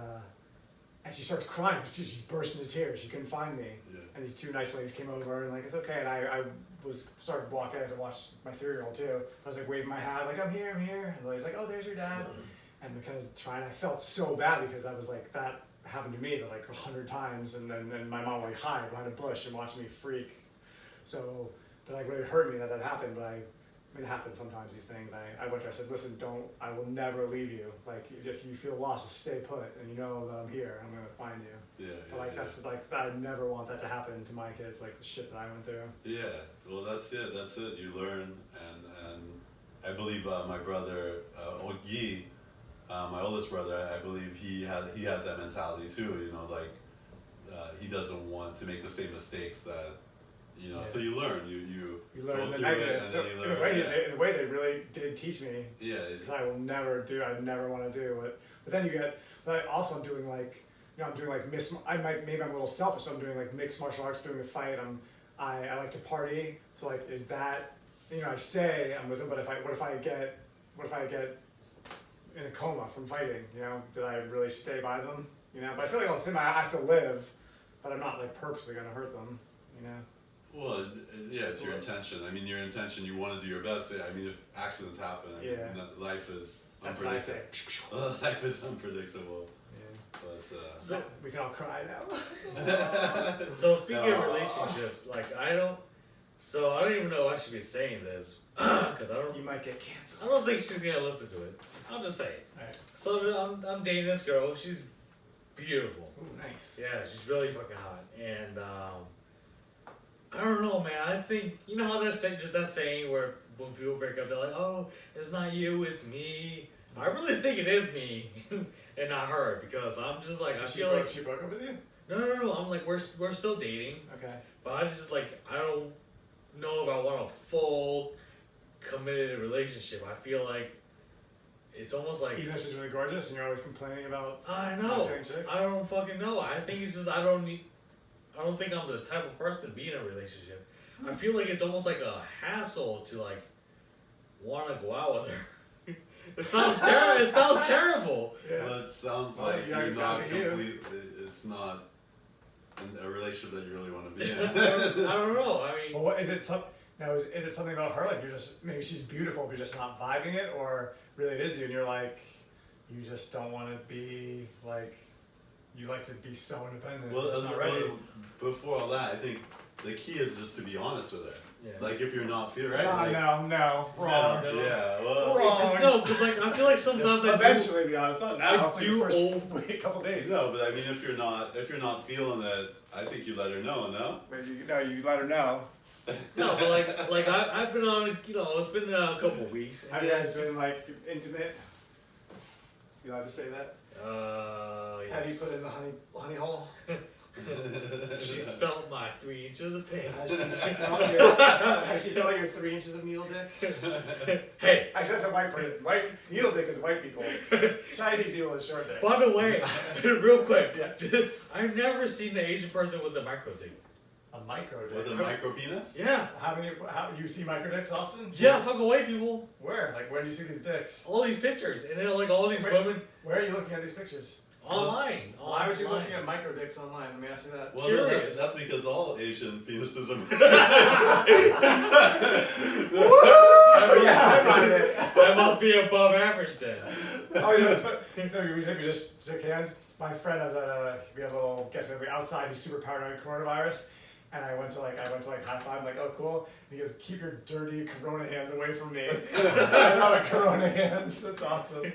Speaker 1: she starts crying. She burst into tears. She couldn't find me.
Speaker 3: Yeah.
Speaker 1: And these 2 nice ladies came over and like, it's okay. And I started walking. I had to watch my 3-year-old too. I was like waving my hat, like I'm here. And the lady's like, "Oh, there's your dad." And McKenna's trying. I felt so bad because I was like, that happened to me like 100 times. And then my mom would like hide behind a bush and watch me freak. So that like really hurt me that happened. But it happens sometimes, these things. I went to her, I said, "Listen, I will never leave you. Like, if you feel lost, just stay put, and you know that I'm here, I'm gonna find you."
Speaker 3: Yeah.
Speaker 1: But like, that's like, I never want that to happen to my kids, like the shit that I went through.
Speaker 3: Yeah. Well, that's it. You learn, and I believe my brother Ogi, my oldest brother, I believe he has that mentality too. You know, like he doesn't want to make the same mistakes that. You know, so you learn. You
Speaker 1: learn
Speaker 3: go
Speaker 1: the
Speaker 3: through
Speaker 1: negative.
Speaker 3: it, and
Speaker 1: So
Speaker 3: then you learn.
Speaker 1: in a way, they really did teach me.
Speaker 3: Yeah.
Speaker 1: Because I will never do. I never want to do it. But then you get. But also, I'm doing like. You know, I'm doing like maybe I'm a little selfish. So I'm doing like mixed martial arts, doing a fight. I like to party. So like, is that? You know, I say I'm with them, but what if I get in a coma from fighting? You know, did I really stay by them? You know, but I feel like all the same. I have to live, but I'm not like purposely gonna hurt them. You know.
Speaker 3: Well, yeah, it's your intention. I mean, your intention, you want to do your best. I mean, if accidents happen, I mean, life is unpredictable.
Speaker 1: That's what I say.
Speaker 3: Life is unpredictable.
Speaker 1: Yeah.
Speaker 3: But,
Speaker 2: So
Speaker 1: we can all cry now.
Speaker 2: So speaking of relationships, like I don't even know I should be saying this because
Speaker 1: You might get canceled.
Speaker 2: I don't think she's gonna listen to it. I'm just saying.
Speaker 1: Right.
Speaker 2: So I'm dating this girl. She's beautiful.
Speaker 1: Ooh, nice.
Speaker 2: Yeah, she's really fucking hot. And I don't know, man. I think you know how there's that saying where when people break up, they're like, "Oh, it's not you, it's me." I really think it is me and not her because I'm just like
Speaker 1: She broke up with you?
Speaker 2: No. I'm like we're still dating,
Speaker 1: Okay.
Speaker 2: but I just like I don't know if I want a full committed relationship. I feel like it's almost like
Speaker 1: Even though she's really gorgeous and you're always complaining about.
Speaker 2: I know.
Speaker 1: getting chicks?
Speaker 2: I don't fucking know. I think it's just I don't think I'm the type of person to be in a relationship. I feel like it's almost like a hassle to like want to go out with her. It sounds terrible. It sounds terrible.
Speaker 1: Yeah.
Speaker 3: Well, it sounds
Speaker 1: Well,
Speaker 3: like
Speaker 1: you
Speaker 3: you're
Speaker 1: gotta
Speaker 3: not
Speaker 1: be you.
Speaker 3: complete. It's not a relationship that you really want to be in.
Speaker 2: I don't know. I mean,
Speaker 1: Well, what is it? Is it something about her? Like you're just maybe she's beautiful, but you're just not vibing it, or really it is you, and you're like, you just don't want to be like, you like to be so independent.
Speaker 3: Well,
Speaker 1: it's not ready.
Speaker 3: before all that, I think the key is just to be honest with her.
Speaker 2: yeah.
Speaker 3: Like if you're not feeling right.
Speaker 1: No, wrong.
Speaker 2: No.
Speaker 3: Yeah. Well.
Speaker 1: Wrong.
Speaker 2: No, because like I feel like sometimes
Speaker 1: Eventually, be honest. Not now.
Speaker 2: I
Speaker 1: It's like
Speaker 2: do
Speaker 1: the first
Speaker 2: old-
Speaker 1: couple days.
Speaker 3: No, but I mean, if you're not feeling it, I think you let her know. No.
Speaker 1: Maybe you let her know.
Speaker 2: No, but like I've been on, it's been a couple of weeks.
Speaker 1: Have you guys been like intimate? You allowed to say that?
Speaker 2: Yes.
Speaker 1: Have you put in the honey hole?
Speaker 2: She's felt my 3 inches of pain.
Speaker 1: Has she felt like your 3 inches of needle dick?
Speaker 2: Hey,
Speaker 1: Actually, that's a white person. White needle dick is white people. Chinese people is short dick.
Speaker 2: by the way, real quick,
Speaker 1: Yeah.
Speaker 2: I've never seen an Asian person with a micro dick.
Speaker 1: A micro dick.
Speaker 3: With a micro penis.
Speaker 2: Yeah.
Speaker 1: How you see micro dicks often?
Speaker 2: Yeah, fucking white people.
Speaker 1: Where? Like where do you see these dicks?
Speaker 2: All these pictures, and then like all these
Speaker 1: Wait.
Speaker 2: women
Speaker 1: Where are you looking at these pictures?
Speaker 2: online.
Speaker 1: Why would you
Speaker 2: online.
Speaker 1: looking at micro dicks online? Let me ask you that.
Speaker 3: Well,
Speaker 2: Curious.
Speaker 3: that's because all Asian penises are.
Speaker 1: Oh yeah, I find it.
Speaker 2: That must be above average then.
Speaker 1: Oh yeah, so we just shook hands. My friend was we had a little get together outside. He's super paranoid coronavirus, And I went to high five. I'm like, oh cool. And he goes, keep your dirty Corona hands away from me. I love Corona hands. That's awesome.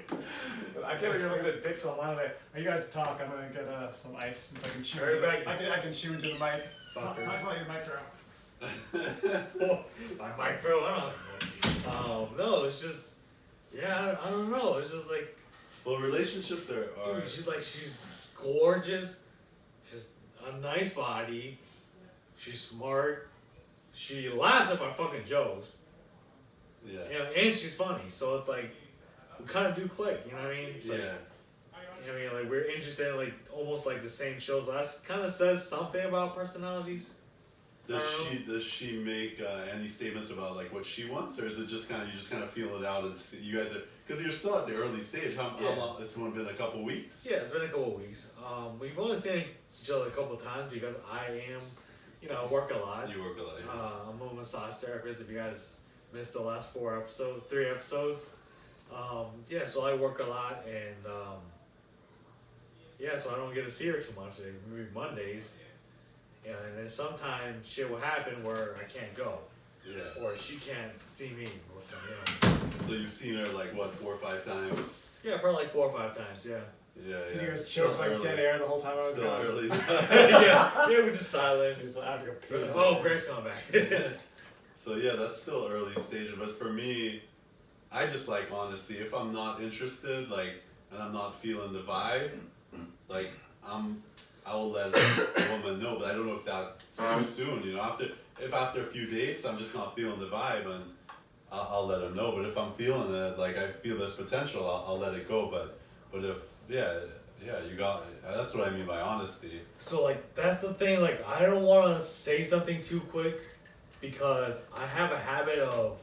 Speaker 1: But I can't believe you're looking at dicks online today. You guys talk. I'm gonna get some ice so I can chew. I can chew into the mic. Talk about your mic drop.
Speaker 2: My micro. I don't know. No, it's just I don't know. It's just like.
Speaker 3: Well, relationships are.
Speaker 2: Dude, she's gorgeous. She's a nice body. She's smart. She laughs at my fucking jokes.
Speaker 3: Yeah.
Speaker 2: You know, and she's funny. So it's like we kind of do click. You know what I mean? It's like,
Speaker 3: Yeah.
Speaker 2: you know what I mean? Like we're interested in like almost like the same shows. That kind of says something about personalities.
Speaker 3: Does she make any statements about like what she wants, or is it just kind of you just kind of feel it out and see, you guys are because you're still at the early stage? How long? This one been a couple weeks?
Speaker 2: Yeah, it's been a couple of weeks. We've only seen each other a couple of times because I am, I work a lot.
Speaker 3: You work a lot. Yeah.
Speaker 2: I'm a massage therapist. If you guys missed the last 3 episodes, so I work a lot and so I don't get to see her too much. Maybe Mondays. And then sometimes shit will happen where I can't go.
Speaker 3: Yeah.
Speaker 2: Or she can't see me.
Speaker 3: So you've seen her like what, 4 or 5 times?
Speaker 2: Yeah, probably like 4 or 5 times. Yeah.
Speaker 3: Yeah.
Speaker 1: Did you guys choke like dead air the whole time I was
Speaker 3: Still
Speaker 1: gone?
Speaker 3: early.
Speaker 2: yeah, we just silence.
Speaker 1: He's like, I have to go pee.
Speaker 2: Oh, Greg's coming back.
Speaker 3: So yeah, that's still early stages. But for me, I just like honestly, if I'm not interested, like, and I'm not feeling the vibe, like I will let a woman know, but I don't know if that's too soon. After a few dates, I'm just not feeling the vibe, and I'll let them know. But if I'm feeling it, like I feel there's potential, I'll let it go. But if you got it. That's what I mean by honesty.
Speaker 2: So like that's the thing. Like I don't want to say something too quick because I have a habit of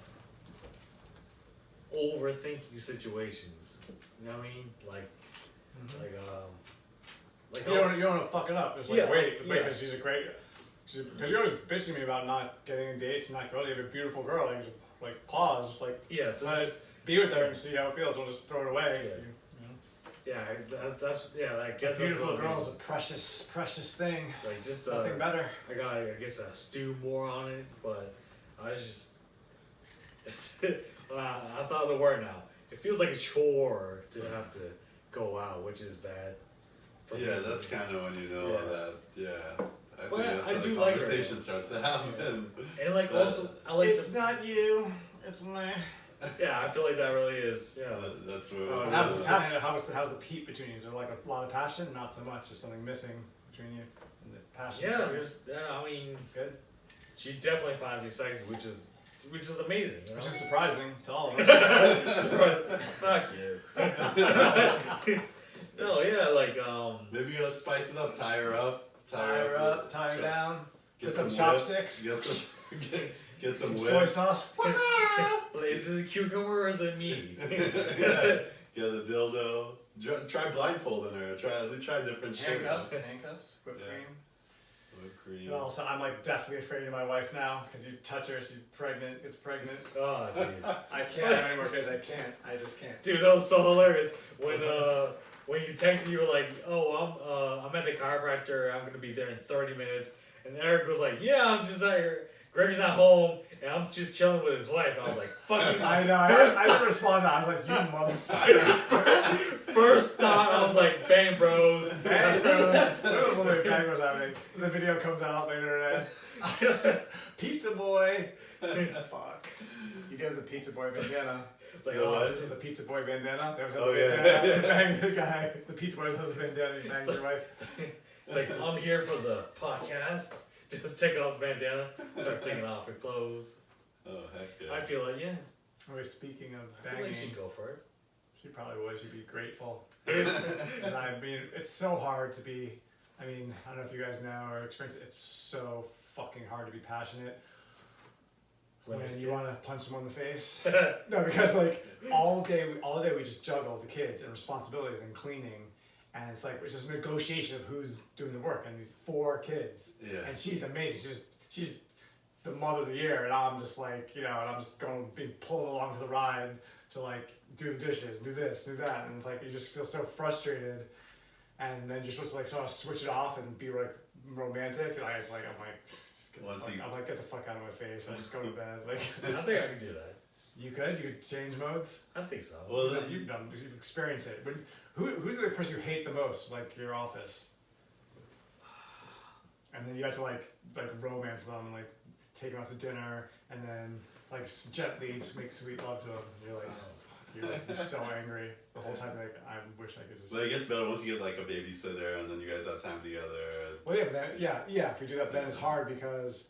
Speaker 2: overthinking situations. You know what I mean?
Speaker 1: You don't want to fuck it up. Just like wait, because she's a great. Because you're always bitching me about not getting dates and not girls. You have a beautiful girl. Like pause. Like
Speaker 2: so
Speaker 1: be with her and see how it feels. We'll just throw it away.
Speaker 2: I guess
Speaker 1: a beautiful girl is a precious, precious thing.
Speaker 2: Like just
Speaker 1: nothing better.
Speaker 2: I got I guess stew more on it, but I just I thought of the word now. It feels like a chore to have to go out, which is bad.
Speaker 3: Yeah, that's kind of when you know that. Yeah. I think that's
Speaker 2: I
Speaker 3: when
Speaker 2: do
Speaker 3: the
Speaker 2: like
Speaker 3: conversation
Speaker 2: her.
Speaker 3: starts to happen.
Speaker 2: And like also, I like.
Speaker 1: It's not you. It's me.
Speaker 2: Yeah, I feel like that really is. Yeah.
Speaker 3: That's where.
Speaker 1: How's the peep between you? Is there like a lot of passion? Not so much. There's something missing between you. And the passion.
Speaker 2: I mean,
Speaker 1: it's good.
Speaker 2: She definitely finds me sexy, which is amazing. You know?
Speaker 1: Which is surprising to all of us.
Speaker 2: Fuck you. No, like
Speaker 3: maybe you gotta spice it up, tie her up,
Speaker 1: tie her down. Get some chopsticks.
Speaker 3: Get some whips.
Speaker 1: Soy sauce.
Speaker 2: Is it a cucumber or is it me?
Speaker 3: Get a dildo. Try blindfolding her. Try different shit.
Speaker 1: Handcuffs. Whipped cream.
Speaker 3: Whipped cream.
Speaker 1: And also, I'm like definitely afraid of my wife now because you touch her, she's pregnant. Gets pregnant.
Speaker 2: Oh jeez.
Speaker 1: I can't anymore because I can't. I just can't.
Speaker 2: Dude, that was so hilarious when you texted, you were like, "Oh, I'm at the chiropractor. I'm gonna be there in 30 minutes." And Eric was like, "Yeah, I'm just out here. Greg's not home, and I'm just chilling with his wife." And I was like, "Fucking."
Speaker 1: I know. I didn't respond to that. I was like, "You motherfucker."
Speaker 2: First thought, I was like, "Bang Bros."
Speaker 1: Bang Bros. There was literally Bang Bros happening. The video comes out later today. Pizza Boy. Fuck. You guys the Pizza Boy bandana.
Speaker 2: It's like,
Speaker 3: what?
Speaker 1: The Pizza Boy bandana. There was a
Speaker 3: bandana.
Speaker 1: He banged the guy. The Pizza Boy has a bandana. He bangs your wife.
Speaker 2: It's like, I'm here for the podcast. Just take off the bandana. Start taking off her clothes.
Speaker 3: Oh, heck yeah.
Speaker 2: I feel like,
Speaker 1: We're speaking of
Speaker 2: I
Speaker 1: banging.
Speaker 2: feel like she'd go for it.
Speaker 1: She probably would. She'd be grateful. And I mean, it's so hard to be. I mean, I don't know if you guys know or experience it. It's so fucking hard to be passionate when you want to punch someone in the face. No, because like all day we just juggle the kids and responsibilities and cleaning, and it's like it's just a negotiation of who's doing the work and these 4 kids.
Speaker 3: Yeah.
Speaker 1: And she's amazing. She's the mother of the year, and I'm just like and I'm just being pulled along for the ride to like do the dishes, do this, do that, and it's like you just feel so frustrated, and then you're supposed to like sort of switch it off and be like romantic, and I'm like I'm like, get the fuck out of my face. I just go to bed. Like,
Speaker 2: I think I can do that.
Speaker 1: You could change modes.
Speaker 2: I think so.
Speaker 3: Well,
Speaker 1: You've experienced it. But who's the person you hate the most? Like your office. And then you have to like romance them and like take them out to dinner and then like gently make sweet love to them. And you're like, you're so angry the whole time. Like, I wish I could just.
Speaker 3: But it gets better once you get like a babysitter and then you guys have time together.
Speaker 1: Well, yeah, but then, yeah. If we do that, then it's hard because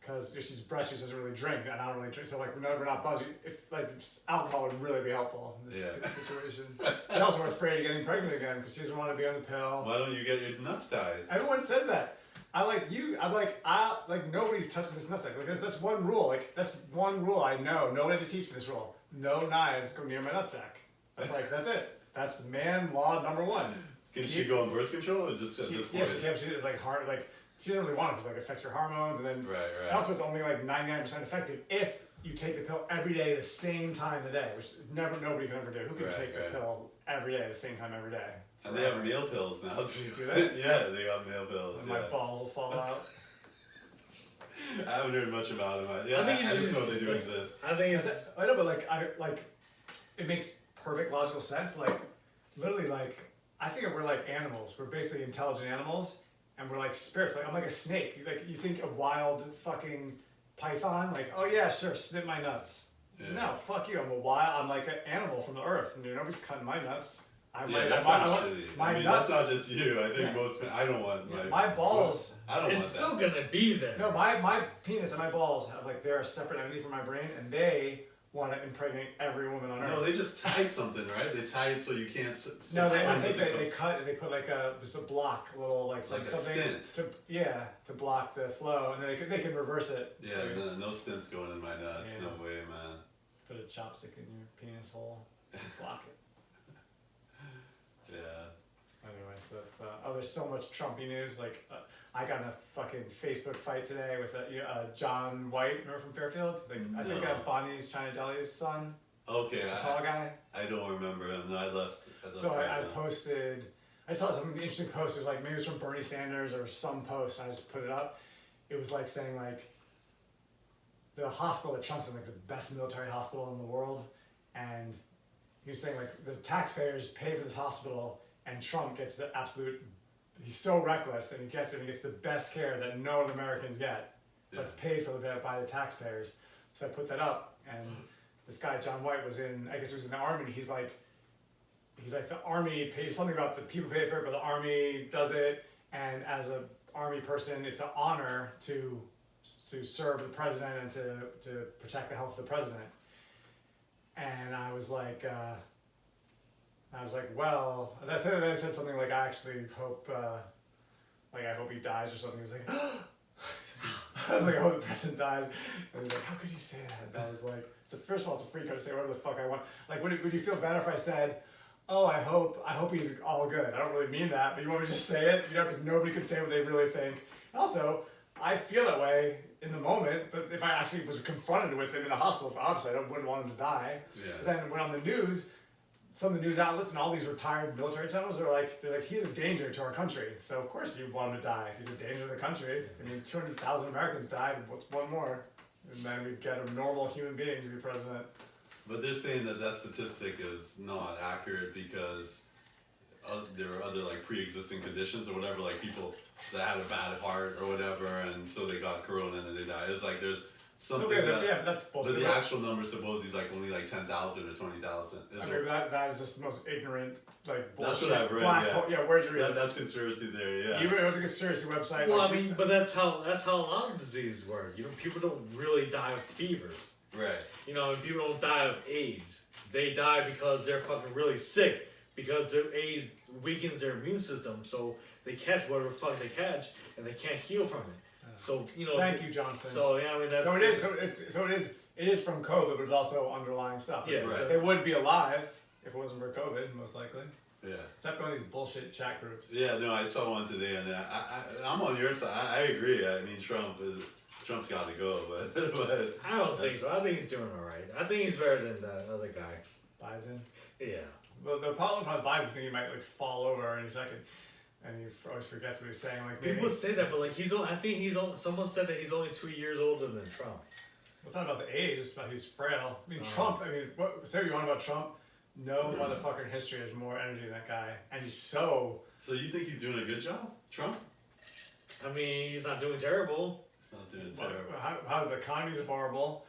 Speaker 1: if she's breastfeeds, she doesn't really drink, and I don't really drink. So like, we're not buzzing. If like alcohol would really be helpful in this situation. And also, we're afraid of getting pregnant again because she doesn't want to be on the pill.
Speaker 3: Why don't you get your nuts tied?
Speaker 1: Everyone says that. I'm like nobody's touching this nutsack. Like that's one rule. Like that's one rule I know. Nobody had to teach me this rule. No knives go near my nutsack. That's it. That's man law number one.
Speaker 3: Can she go on birth control or just at this point?
Speaker 1: Yeah, she can. It's like hard. Like she doesn't really want it because like it affects her hormones and then.
Speaker 3: Right.
Speaker 1: And also, it's only like 99% effective if you take the pill every day at the same time of the day, which nobody can ever do. Who can take a pill every day at the same time every day?
Speaker 3: And they have meal pills now too.
Speaker 1: Do they?
Speaker 3: Yeah, they got meal pills.
Speaker 1: And my balls will fall out.
Speaker 3: I haven't heard much about them. I just know they do exist.
Speaker 2: I think it's.
Speaker 1: I know, but it makes perfect logical sense. But like, literally, like, I think we're like animals. We're basically intelligent animals, and we're like spirits. Like I'm like a snake. Like you think a wild fucking python? Like, oh yeah, sure, snip my nuts. Yeah. No, fuck you. I'm like an animal from the earth, and nobody's cutting my nuts.
Speaker 3: That's not shitty.
Speaker 1: My nuts.
Speaker 3: That's not just you. I think most men. I don't want
Speaker 1: my balls.
Speaker 3: I don't
Speaker 2: it's
Speaker 3: want
Speaker 2: still
Speaker 3: that.
Speaker 2: gonna be there.
Speaker 1: No, my penis and my balls have like they're a separate entity from my brain, and they want to impregnate every woman on earth.
Speaker 3: No, they just tied something, right? They tied so you can't.
Speaker 1: I think they cut and they put like just a block, a little like something to block the flow, and then they can reverse it.
Speaker 3: Yeah, no stints going in my nuts. Yeah. No way, man.
Speaker 1: Put a chopstick in your penis hole, and block it.
Speaker 3: Yeah.
Speaker 1: Anyway, so that's there's so much Trumpy news. Like, I got in a fucking Facebook fight today with John White, remember from Fairfield? Like, I think Bonnie's China Deli's son.
Speaker 3: Okay.
Speaker 1: The tall guy.
Speaker 3: I don't remember him. No, I left.
Speaker 1: So I posted. I saw some interesting post. It was like maybe it was from Bernie Sanders or some post. And I just put it up. It was like saying like the hospital that Trump's in, like the best military hospital in the world, and he was saying like the taxpayers pay for this hospital and Trump gets the absolute, he's so reckless and he gets the best care that no other Americans get, but it's paid for by the taxpayers. So I put that up and this guy, John White, was in, I guess he was in the army. He's like the army pays something about the people pay for it, but the army does it. And as an army person, it's an honor to serve the president and to protect the health of the president. And I was like, well, then I said something like, I actually hope, I hope he dies or something. He was like, I was like, I hope the president dies. And he was like, how could you say that? And I was like, first of all, it's a free card to say whatever the fuck I want. Like, would you feel better if I said, oh, I hope he's all good? I don't really mean that, but you want me to just say it? Because nobody can say what they really think. And also, I feel that way in the moment, but if I actually was confronted with him in the hospital, obviously I wouldn't want him to die. Yeah. But then when on the news, some of the news outlets and all these retired military channels are like, he's a danger to our country. So of course you want him to die. If he's a danger to the country, I mean, 200,000 Americans died. What's one more? And then we'd get a normal human being to be president.
Speaker 3: But they're saying that statistic is not accurate because there are other like pre-existing conditions or whatever, like people that had a bad heart or whatever, and so they got corona and then they died. It's like there's something
Speaker 1: but that's bullshit.
Speaker 3: But the actual number supposedly is like only like 10,000 or 20,000.
Speaker 1: I mean, that is just the most ignorant like bullshit.
Speaker 3: That's what I've read.
Speaker 1: Black hole. Yeah, where'd you read
Speaker 3: that? That's conspiracy theory. Yeah.
Speaker 1: You went to the conspiracy website.
Speaker 2: Well, I mean, but that's how lung diseases work. People don't really die of fevers.
Speaker 3: Right.
Speaker 2: People don't die of AIDS. They die because they're fucking really sick. Because their AIDS weakens their immune system, so they catch whatever the fuck they catch, and they can't heal from it. So
Speaker 1: Thank you, Jonathan.
Speaker 2: So yeah, I mean that's.
Speaker 1: It is from COVID, but it's also underlying stuff.
Speaker 2: Yeah, right.
Speaker 1: They would be alive if it wasn't for COVID, most likely.
Speaker 3: Yeah.
Speaker 1: Except going to these bullshit chat groups.
Speaker 3: Yeah, no, I saw one today, and I'm on your side. I agree. I mean, Trump's got to go, but
Speaker 2: I don't think so. I think he's doing all right. I think he's better than that other guy.
Speaker 1: Biden.
Speaker 2: Yeah.
Speaker 1: Well, the problem with Biden is he might fall over any second. and he always forgets what he's saying. Like
Speaker 2: People say that, but like I think someone said that he's only 2 years older than Trump.
Speaker 1: It's not about the age, it's about he's frail. I mean, Trump, say what you want about Trump, no motherfucker in history has more energy than that guy. And he's so...
Speaker 3: So you think he's doing a good job, Trump?
Speaker 2: I mean, he's not doing terrible.
Speaker 3: He's not doing terrible.
Speaker 1: How's the economy's horrible?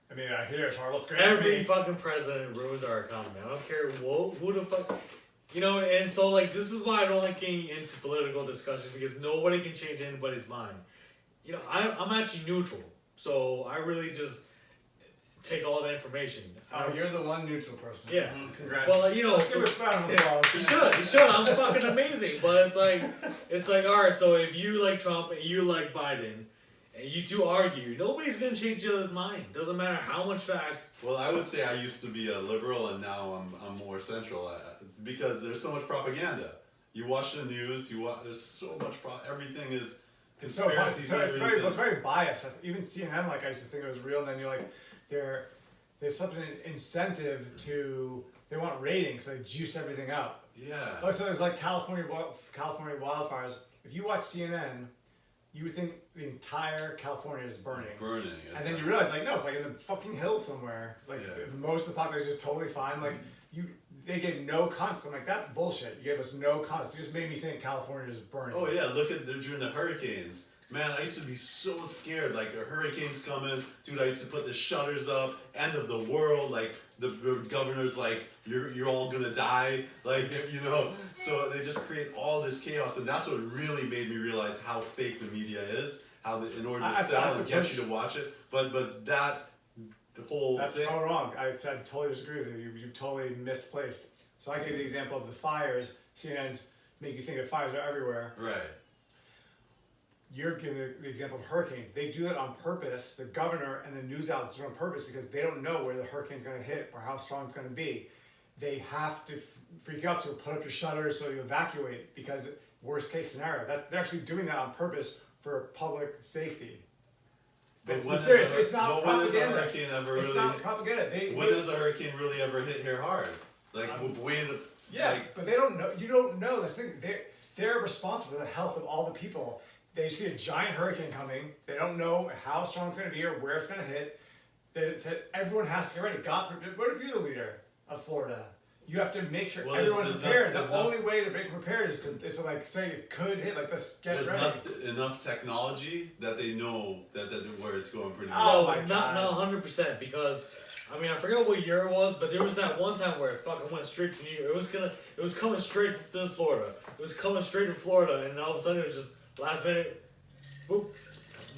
Speaker 1: I mean, I hear it's horrible. It's great.
Speaker 2: Every fucking president ruins our economy. I don't care who the fuck... You know, and so, like, this is why I don't like getting into political discussions, because nobody can change anybody's mind. You know, I'm actually neutral. So I really just take all the information.
Speaker 1: Oh, you're the one neutral person.
Speaker 2: Yeah.
Speaker 1: Congrats.
Speaker 2: Well, like, you know,
Speaker 1: give a round of applause.
Speaker 2: You should. I'm fucking amazing. But it's like, all right. So if you like Trump and you like Biden, and you two argue, nobody's gonna change each other's mind. Doesn't matter how much facts.
Speaker 3: Well, I would say I used to be a liberal, and now I'm more central because there's so much propaganda. You watch the news. There's so much everything is.
Speaker 1: It's very biased. Even CNN, like I used to think it was real, and then you're like, they have such an incentive to, they want ratings, so they juice everything up.
Speaker 3: Yeah.
Speaker 1: Oh, so there's like California wildfires. If you watch CNN, you would think the entire California is burning. And then you realize, like, no, it's like in the fucking hills somewhere. Like most of the population is totally fine. Like they gave no context. I'm like, that's bullshit. You gave us no context. You just made me think California is burning.
Speaker 3: Oh yeah, look at during the hurricanes. Man, I used to be so scared. Like a hurricane's coming, dude. I used to put the shutters up. End of the world. Like the governor's like, you're all gonna die. Like So they just create all this chaos, and that's what really made me realize how fake the media is. How in order to sell and get you to watch it, but that.
Speaker 1: That's so wrong. I totally disagree with you. You totally misplaced. So I gave the example of the fires. CNN's make you think that fires are everywhere.
Speaker 3: Right.
Speaker 1: You're giving the example of hurricanes. They do that on purpose. The governor and the news outlets do it on purpose because they don't know where the hurricane's going to hit or how strong it's going to be. They have to freak out, so put up your shutters so you evacuate because worst case scenario. They're actually doing that on purpose for public safety.
Speaker 3: But
Speaker 1: it's not propaganda.
Speaker 3: It's
Speaker 1: not propaganda.
Speaker 3: When does a hurricane really ever hit here hard? Like
Speaker 1: but they don't know. You don't know. That's the thing. They're responsible for the health of all the people. They see a giant hurricane coming. They don't know how strong it's going to be or where it's going to hit. Everyone has to get ready. God forbid. What if you're the leader of Florida? You have to make sure everyone's prepared. The only way to make prepared is to like say it could hit. Like let's get ready.
Speaker 3: There's enough technology that they know that where it's going pretty
Speaker 2: well.
Speaker 3: well.
Speaker 2: Oh my God. Not 100% because I mean I forget what year it was, but there was that one time where it fucking went straight to New York. It was coming straight to this Florida. It was coming straight to Florida, and all of a sudden it was just last minute. Whoop.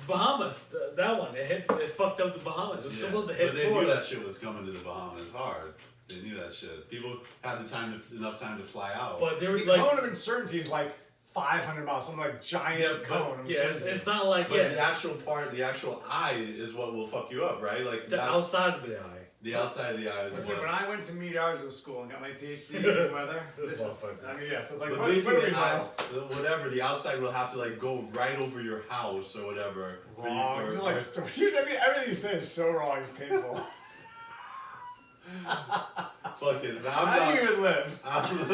Speaker 2: Bahamas, that one, it fucked up the Bahamas. It was supposed to hit
Speaker 3: Florida.
Speaker 2: Florida.
Speaker 3: But they knew that shit was coming to the Bahamas hard. They knew that shit. People had enough time to fly out.
Speaker 2: But there was
Speaker 1: the cone of uncertainty is like 500 miles, some like giant cone.
Speaker 2: It's not like
Speaker 3: the actual eye is what will fuck you up, right? Like
Speaker 2: the outside of the eye.
Speaker 3: The outside of the eye is
Speaker 1: Listen, when I went to meteorological school and got my PhD in weather,
Speaker 2: this motherfucker.
Speaker 1: I mean, yes, it's like
Speaker 3: but basically, the outside will have to like go right over your house or whatever.
Speaker 1: Wrong. This is like I mean, everything you say is so wrong. It's painful.
Speaker 3: Fucking.
Speaker 1: How do you even live?
Speaker 3: I'm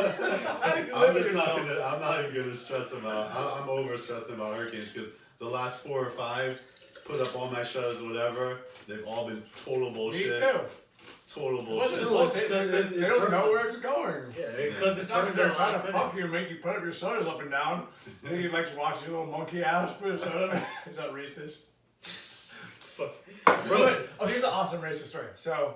Speaker 3: not even gonna stress about. I'm over stressing about hurricanes because the last 4 or 5 put up all my shows or whatever. They've all been total bullshit.
Speaker 1: Me too.
Speaker 3: Total bullshit.
Speaker 1: They don't know where it's going.
Speaker 2: Yeah, because it's not
Speaker 1: they're trying to fuck you and make you put up your shutters up and down. Then you like to watch your little monkey ass put his shutter up. Is that racist? Bro, here's an awesome racist story. So,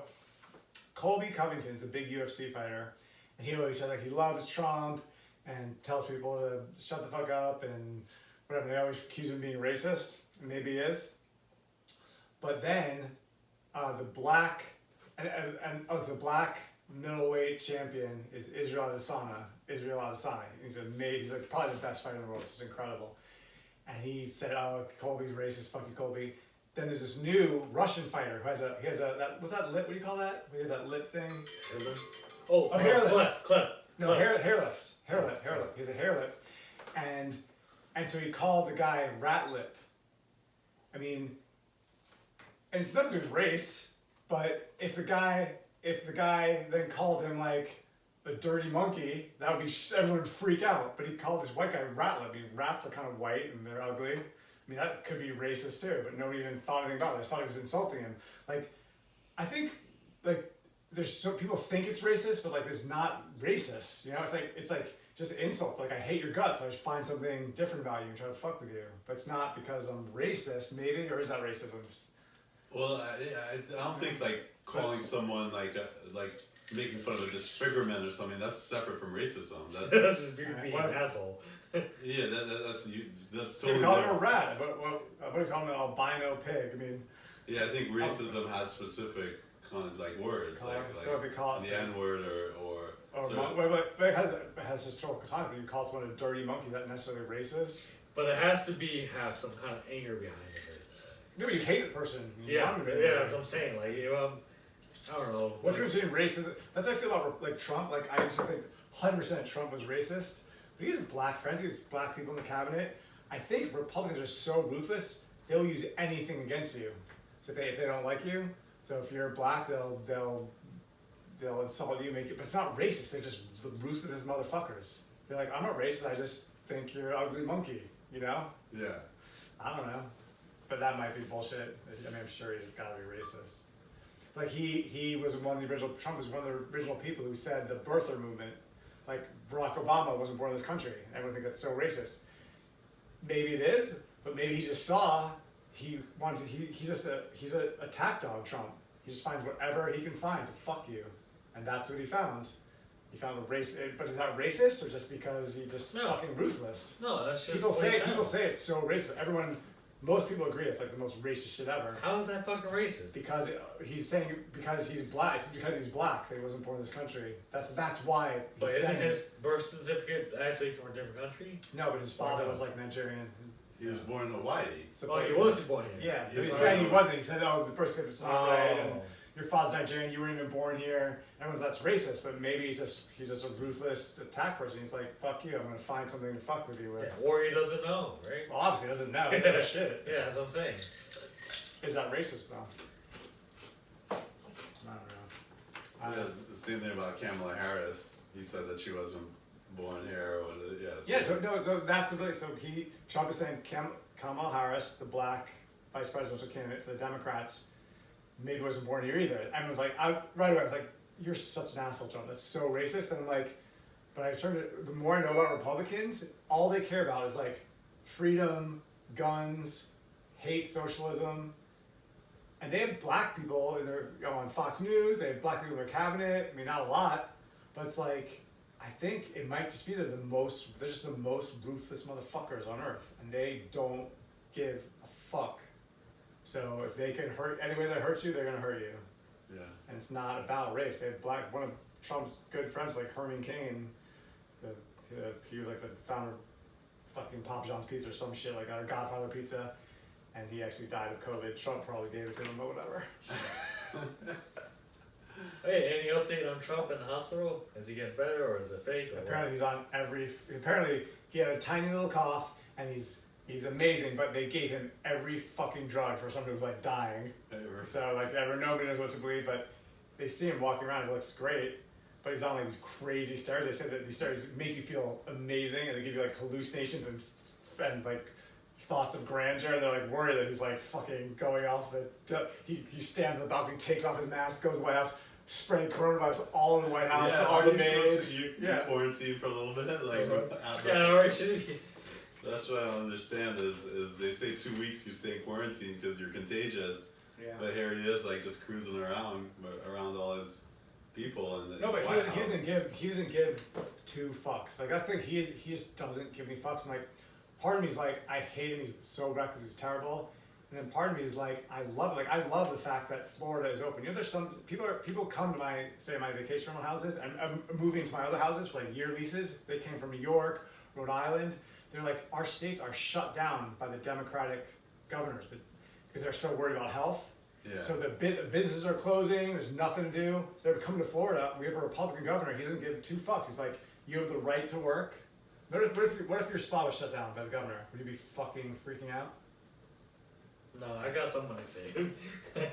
Speaker 1: Colby Covington's a big UFC fighter, and he always said like he loves Trump and tells people to shut the fuck up and whatever. They always accuse him of being racist, and maybe he is. But then, the black middleweight champion is Israel Adesanya. He's like probably the best fighter in the world. It's incredible. And he said, "Oh, Colby's racist. Fuck you, Colby." Then there's this new Russian fighter who has what's that lip? What do you call that? We have that lip thing.
Speaker 2: Hair lip. Clip.
Speaker 1: No, hair lift. He has a hair lip, and so he called the guy rat lip. I mean, and it's nothing to do with race, but if the guy then called him like a dirty monkey, that would be everyone would freak out. But he called this white guy rat lip. I mean, rats are kind of white and they're ugly. I mean, that could be racist too, but nobody even thought anything about it. They just thought he was insulting him. Like, I think, like, there's so people think it's racist, but like, it's not racist. You know, it's like just insult. Like, I hate your guts. I just find something different about you and try to fuck with you. But it's not because I'm racist, maybe, or is that racism?
Speaker 3: Well, I don't think like calling someone like making fun of a disfigurement or something, that's separate from racism.
Speaker 2: That's just being an asshole.
Speaker 3: Yeah, that's you. That's
Speaker 1: So you
Speaker 3: totally
Speaker 1: call him
Speaker 3: different.
Speaker 1: a rat, but what do you call him, an albino pig? I mean,
Speaker 3: Yeah, I think racism has specific kind of like words, like
Speaker 1: so if you call it
Speaker 3: the N word or
Speaker 1: but it has historical context. But you call someone a dirty monkey, is that necessarily racist?
Speaker 2: But it has to have some kind of anger behind it.
Speaker 1: No, you hate the person. You
Speaker 2: Yeah,
Speaker 1: want him to be
Speaker 2: yeah,
Speaker 1: angry.
Speaker 2: that's what I'm saying. Like, I don't know.
Speaker 1: What's the difference between racism? That's how I feel about like Trump. Like I used to think 100% Trump was racist, but he has black friends. He has black people in the cabinet. I think Republicans are so ruthless; they'll use anything against you. So if they don't like you, so if you're black, they'll insult you, make you. But it's not racist. They're just ruthless as motherfuckers. They're like, I'm not racist. I just think you're an ugly monkey. You know?
Speaker 3: yeah.
Speaker 1: I don't know, but that might be bullshit. I mean, I'm sure he's got to be racist. Like he was one of the original. Trump was one of the original people who said the birther movement. Like Barack Obama wasn't born in this country. Everyone think that's so racist. Maybe it is, but maybe he just saw he wanted. He's a attack dog. Trump. He just finds whatever he can find to fuck you, and that's what he found. He found a race, but is that racist or just because he just fucking ruthless?
Speaker 2: No, that's just
Speaker 1: People say it's so racist. Most people agree it's like the most racist shit ever.
Speaker 2: How is that fucking racist?
Speaker 1: Because he's saying because he's black. It's because he's black that he wasn't born in this country. That's why.
Speaker 2: But isn't his birth certificate actually from a different country?
Speaker 1: No, but his father was like Nigerian.
Speaker 3: He was born in Hawaii.
Speaker 1: So,
Speaker 2: Oh, he was born here.
Speaker 1: Yeah,
Speaker 3: He
Speaker 1: but
Speaker 3: was
Speaker 1: he's saying he
Speaker 3: born-
Speaker 1: wasn't. He said, "Oh, the birth certificate's not right, and
Speaker 2: Oh.
Speaker 1: your father's Nigerian. You weren't even born here." Everyone's that's racist, but maybe he's just a ruthless attack person. He's like, "Fuck you! I'm gonna find something to fuck with you with."
Speaker 2: Yeah, or he doesn't know, right?
Speaker 1: Well, obviously he doesn't know. He knows shit.
Speaker 2: Yeah, that's what I'm saying.
Speaker 1: Is that racist though? I don't know.
Speaker 3: The same thing about Kamala Harris. He said that she wasn't born here. Or
Speaker 1: Yeah, so no, that's the so Trump is saying Kamala Harris, the black vice presidential candidate for the Democrats, maybe wasn't born here either. Everyone's like, right away I was like, you're such an asshole, Trump. That's so racist. And I'm like, but I turned to, the more I know about Republicans, all they care about is like freedom, guns, hate socialism. And they have black people in their, on Fox News, they have black people in their cabinet. I mean, not a lot, but it's like, I think it might just be they're just the most ruthless motherfuckers on earth, and they don't give a fuck. So if they can hurt any way that hurts you, they're gonna hurt you.
Speaker 3: Yeah.
Speaker 1: And it's not about race. They have one of Trump's good friends, like Herman Cain, he was like the founder of fucking Papa John's Pizza or some shit like that, or Godfather Pizza, and he actually died of COVID. Trump probably gave it to him, but whatever.
Speaker 2: Hey, any update on Trump in the hospital? Is he getting better or is it fake? Or
Speaker 1: Apparently he's on apparently he had a tiny little cough and he's amazing, but they gave him every fucking drug for somebody who was like dying. So like nobody knows what to believe, but they see him walking around, he looks great, but he's on like these crazy steroids. They said that these steroids make you feel amazing and they give you like hallucinations and like thoughts of grandeur. They're like worried that he's like fucking going off he stands on the balcony, takes off his mask, goes to the White House, spreading coronavirus all in the White House, all the maids.
Speaker 3: You quarantine for a little bit, like
Speaker 2: yeah, or should he?
Speaker 3: That's what I don't understand is they say 2 weeks you stay in quarantine because you're contagious, but here he is like just cruising around all his people and
Speaker 1: no, but he doesn't give two fucks. Like that's the thing, he just doesn't give any fucks. And like part of me is like I hate him, he's so reckless, he's terrible. And then part of me is like, I love it. Like I love the fact that Florida is open. You know, there's some people come to my vacation rental houses, and I'm moving to my other houses for like year leases. They came from New York, Rhode Island. They're like, our states are shut down by the Democratic governors because they're so worried about health.
Speaker 3: Yeah.
Speaker 1: So the businesses are closing. There's nothing to do. So they're coming to Florida. We have a Republican governor. He doesn't give two fucks. He's like, you have the right to work. What if your spa was shut down by the governor? Would you be fucking freaking out?
Speaker 2: No, I got someone to say.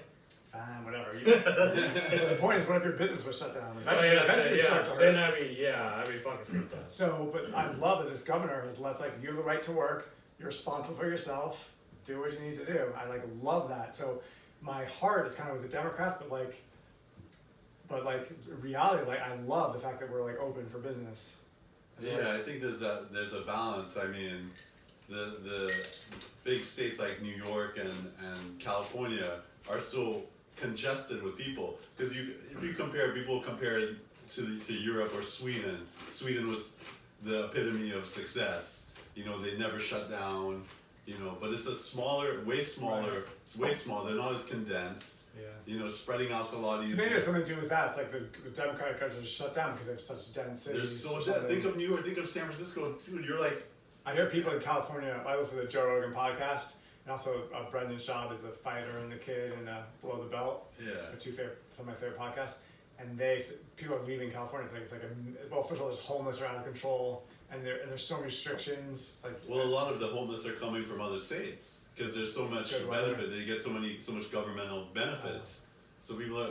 Speaker 1: fine, whatever. The point is, what if your business was shut down? Eventually
Speaker 2: yeah,
Speaker 1: start to hurt.
Speaker 2: then I'd be fucking freaked out.
Speaker 1: So, but I love that this governor has left, like, you have the right to work, you're responsible for yourself, do what you need to do. I, like, love that. So my heart is kind of with the Democrats, but reality, like, I love the fact that we're, like, open for business.
Speaker 3: Yeah, I think there's a balance. I mean, the big states like New York and California are so congested with people, because if you compare to Europe or Sweden. Sweden was the epitome of success. You know, they never shut down. You know, but it's way smaller.
Speaker 1: Right.
Speaker 3: It's way smaller. They're not as condensed.
Speaker 1: Yeah.
Speaker 3: You know, spreading out's a lot easier.
Speaker 1: So maybe there's something to do with that. It's like the Democratic countries are shut down because they have such dense cities.
Speaker 3: There's so much. Think of New York. Think of San Francisco. Dude, you're like.
Speaker 1: I hear people in California. I listen to the Joe Rogan podcast, and also Brendan Schaub is the fighter and the kid and Below the Belt.
Speaker 3: Yeah.
Speaker 1: Some of my favorite podcasts. And people are leaving California. It's like first of all, there's homeless are out of control, and there's so many restrictions. It's like,
Speaker 3: well, a lot of the homeless are coming from other states because there's so much benefit. They get so much governmental benefits. So people are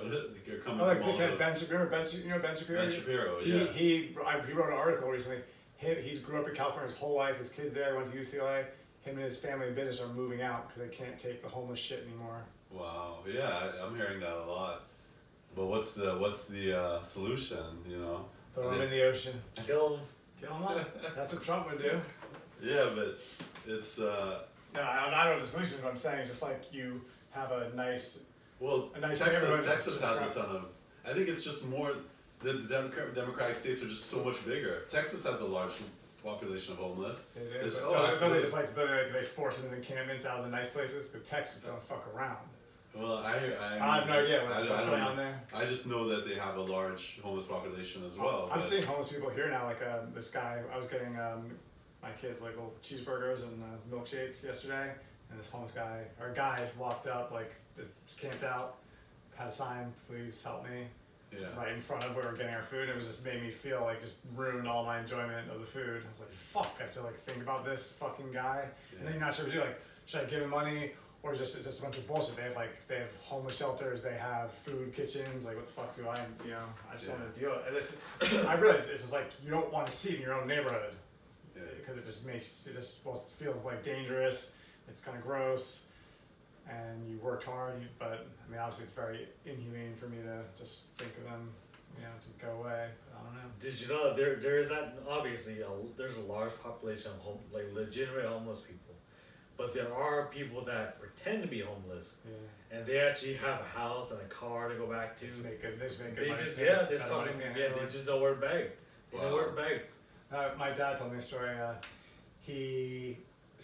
Speaker 3: coming.
Speaker 1: Oh, like
Speaker 3: from all
Speaker 1: Ben Shapiro. Ben Shapiro.
Speaker 3: Ben Shapiro.
Speaker 1: He wrote an article recently. He's grew up in California his whole life. His kids there went to UCLA. Him and his family and business are moving out because they can't take the homeless shit anymore.
Speaker 3: Wow. Yeah, I'm hearing that a lot. But what's the solution? You know.
Speaker 1: Throw them in the ocean.
Speaker 2: Kill them.
Speaker 1: Kill them all. That's what Trump would do.
Speaker 3: Yeah, but it's.
Speaker 1: No, I don't know the solution. Is what I'm saying. It's just like you have a nice.
Speaker 3: Well, Texas has a ton of. I think it's just more. The Democratic states are just so much bigger. Texas has a large population of homeless.
Speaker 1: It is. They force them in encampments out of the nice places. Because Texas don't fuck around.
Speaker 3: Well, I
Speaker 1: have no idea what's going on there.
Speaker 3: I just know that they have a large homeless population as well.
Speaker 1: I'm seeing homeless people here now. Like this guy, I was getting my kids like little cheeseburgers and milkshakes yesterday, and this homeless guy walked up, like just camped out, had a sign, "Please help me."
Speaker 3: Yeah.
Speaker 1: Right in front of where we're getting our food. It was just made me feel like just ruined all my enjoyment of the food. I was like, fuck, I have to like think about this fucking guy. Yeah. And then you're not sure what to do. Like, should I give him money? Or it's just a bunch of bullshit. They have homeless shelters, they have food kitchens, like what the fuck do I just want to deal with it. This is like, you don't want to see it in your own neighborhood. Yeah. Because it feels like dangerous, it's kind of gross. And you worked hard, but I mean, obviously it's very inhumane for me to just think of them, to go away. I don't know.
Speaker 2: Did you know there is that obviously there's a large population of legitimate homeless people, but there are people that pretend to be homeless, and they actually have a house and a car to go back to.
Speaker 1: They just make good money.
Speaker 2: They just know where to beg. They know where to beg.
Speaker 1: My dad told me a story. He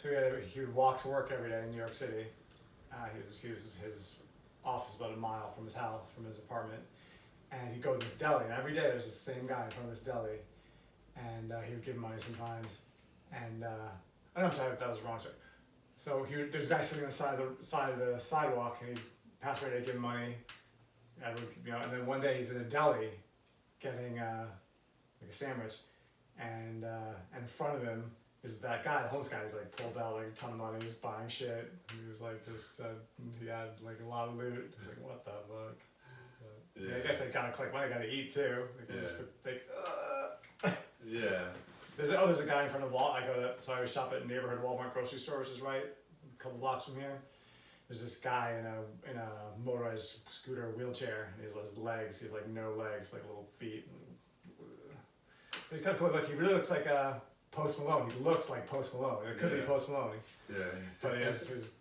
Speaker 1: would walk to work every day in New York City. His office was about a mile from his house, from his apartment, and he'd go to this deli, and every day there's the same guy in front of this deli, and he would give him money sometimes, and I'm sorry, that was the wrong story. So there's a guy sitting on the side of the sidewalk, and he'd pass by to give him money, and then one day he's in a deli, getting like a sandwich, and in front of him is that guy, the homeless guy, he's like pulls out like a ton of money, he's buying shit. He was like he had like a lot of loot. He's like, what the fuck? But, I guess they gotta collect money, they gotta eat too. There's a guy in front of I always shop at a neighborhood Walmart grocery store, which is right a couple blocks from here. There's this guy in a motorized scooter wheelchair, and he's like no legs, like little feet. He's kind of cool. Look, he really looks like Post Malone. He looks like Post Malone. It could be Post Malone.
Speaker 3: Yeah.
Speaker 1: But his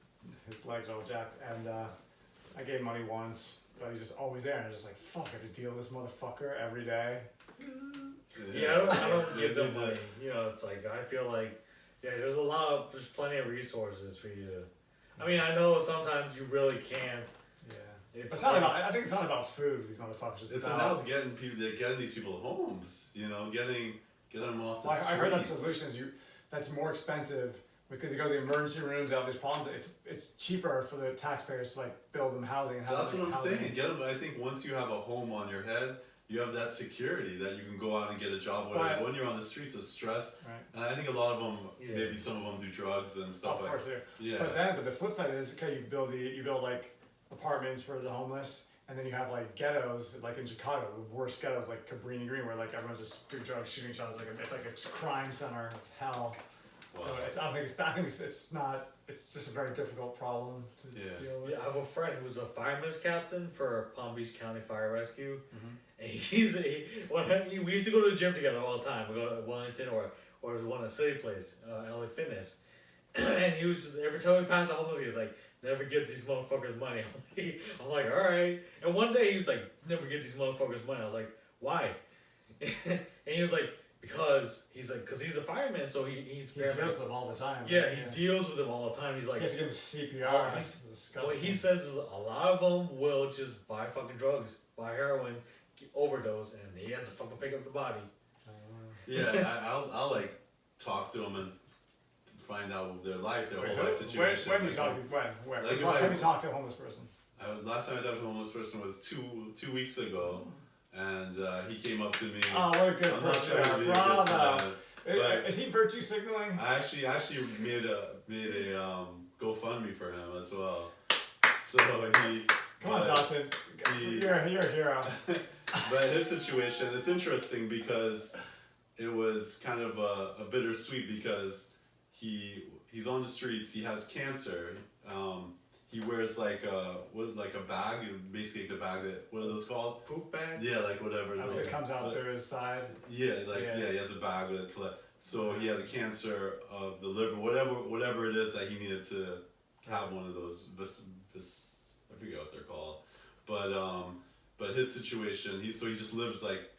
Speaker 1: legs are all jacked. And I gave him money once, but he's just always there. And I'm just like, fuck, I have to deal with this motherfucker every day.
Speaker 2: Yeah, I don't give them money. It's like, I feel like, there's plenty of resources for you to. I mean, I know sometimes you really can't.
Speaker 1: Yeah. I think it's not about food with these motherfuckers.
Speaker 3: It's about getting these people homes, getting them off the streets.
Speaker 1: I heard that solution is that's more expensive because you go to the emergency rooms, they have these problems. It's cheaper for the taxpayers to like build them housing. And
Speaker 3: that's what I'm saying. Get them. I think once you have a home on your head, you have that security that you can go out and get a job. When you're on the streets, it's stress. Right. And I think a lot of them, maybe some of them do drugs and stuff.
Speaker 1: Of course, yeah. But the flip side is, okay, you build like apartments for the homeless, and then you have like ghettos, like in Chicago, the worst ghettos, like Cabrini Green, where like everyone's just doing drugs, shooting each other. It's like a crime center of hell.
Speaker 3: Wow.
Speaker 1: So I think it's not. It's just a very difficult problem to deal with.
Speaker 2: Yeah, I have a friend who's a fireman's captain for Palm Beach County Fire Rescue,
Speaker 1: Mm-hmm.
Speaker 2: and we used to go to the gym together all the time. We go to Wellington or one of the city place, LA Fitness, and he was just every time we passed the homeless, he was like, "Never give these motherfuckers money." I'm like, all right. And one day he was like, "Never give these motherfuckers money." I was like, "Why?" And he was like, because he's a fireman, so he
Speaker 1: deals with them all the time.
Speaker 2: Yeah,
Speaker 1: right?
Speaker 2: he deals with them all the time. He's like,
Speaker 1: he has to give him CPR.
Speaker 2: Oh,
Speaker 1: That's disgusting.
Speaker 2: what he says is a lot of them will just buy fucking drugs, buy heroin, overdose, and he has to fucking pick up the body.
Speaker 3: Yeah, I'll like talk to them and find out their life, their whole life situation.
Speaker 1: When you talk, where?
Speaker 3: Like
Speaker 1: Last time you talked to a homeless person?
Speaker 3: Last time I talked to a homeless person was two weeks ago, and he came up to me.
Speaker 1: Oh, what a good
Speaker 3: I'm not
Speaker 1: person!
Speaker 3: trying to be a good
Speaker 1: Bravo!
Speaker 3: son, but
Speaker 1: Is he virtue signaling?
Speaker 3: I actually made a GoFundMe for him as well. So he.
Speaker 1: Come on, Johnson. You're a hero.
Speaker 3: But his situation, it's interesting because it was kind of a bittersweet because he's on the streets. He has cancer. He wears like a bag, basically the bag that, what are those called?
Speaker 2: Poop bag?
Speaker 3: Yeah, like whatever.
Speaker 1: So it comes out through his side.
Speaker 3: Yeah, he has a bag with. So he had a cancer of the liver, whatever it is that he needed to have one of those. I forget what they're called, but his situation, he just lives like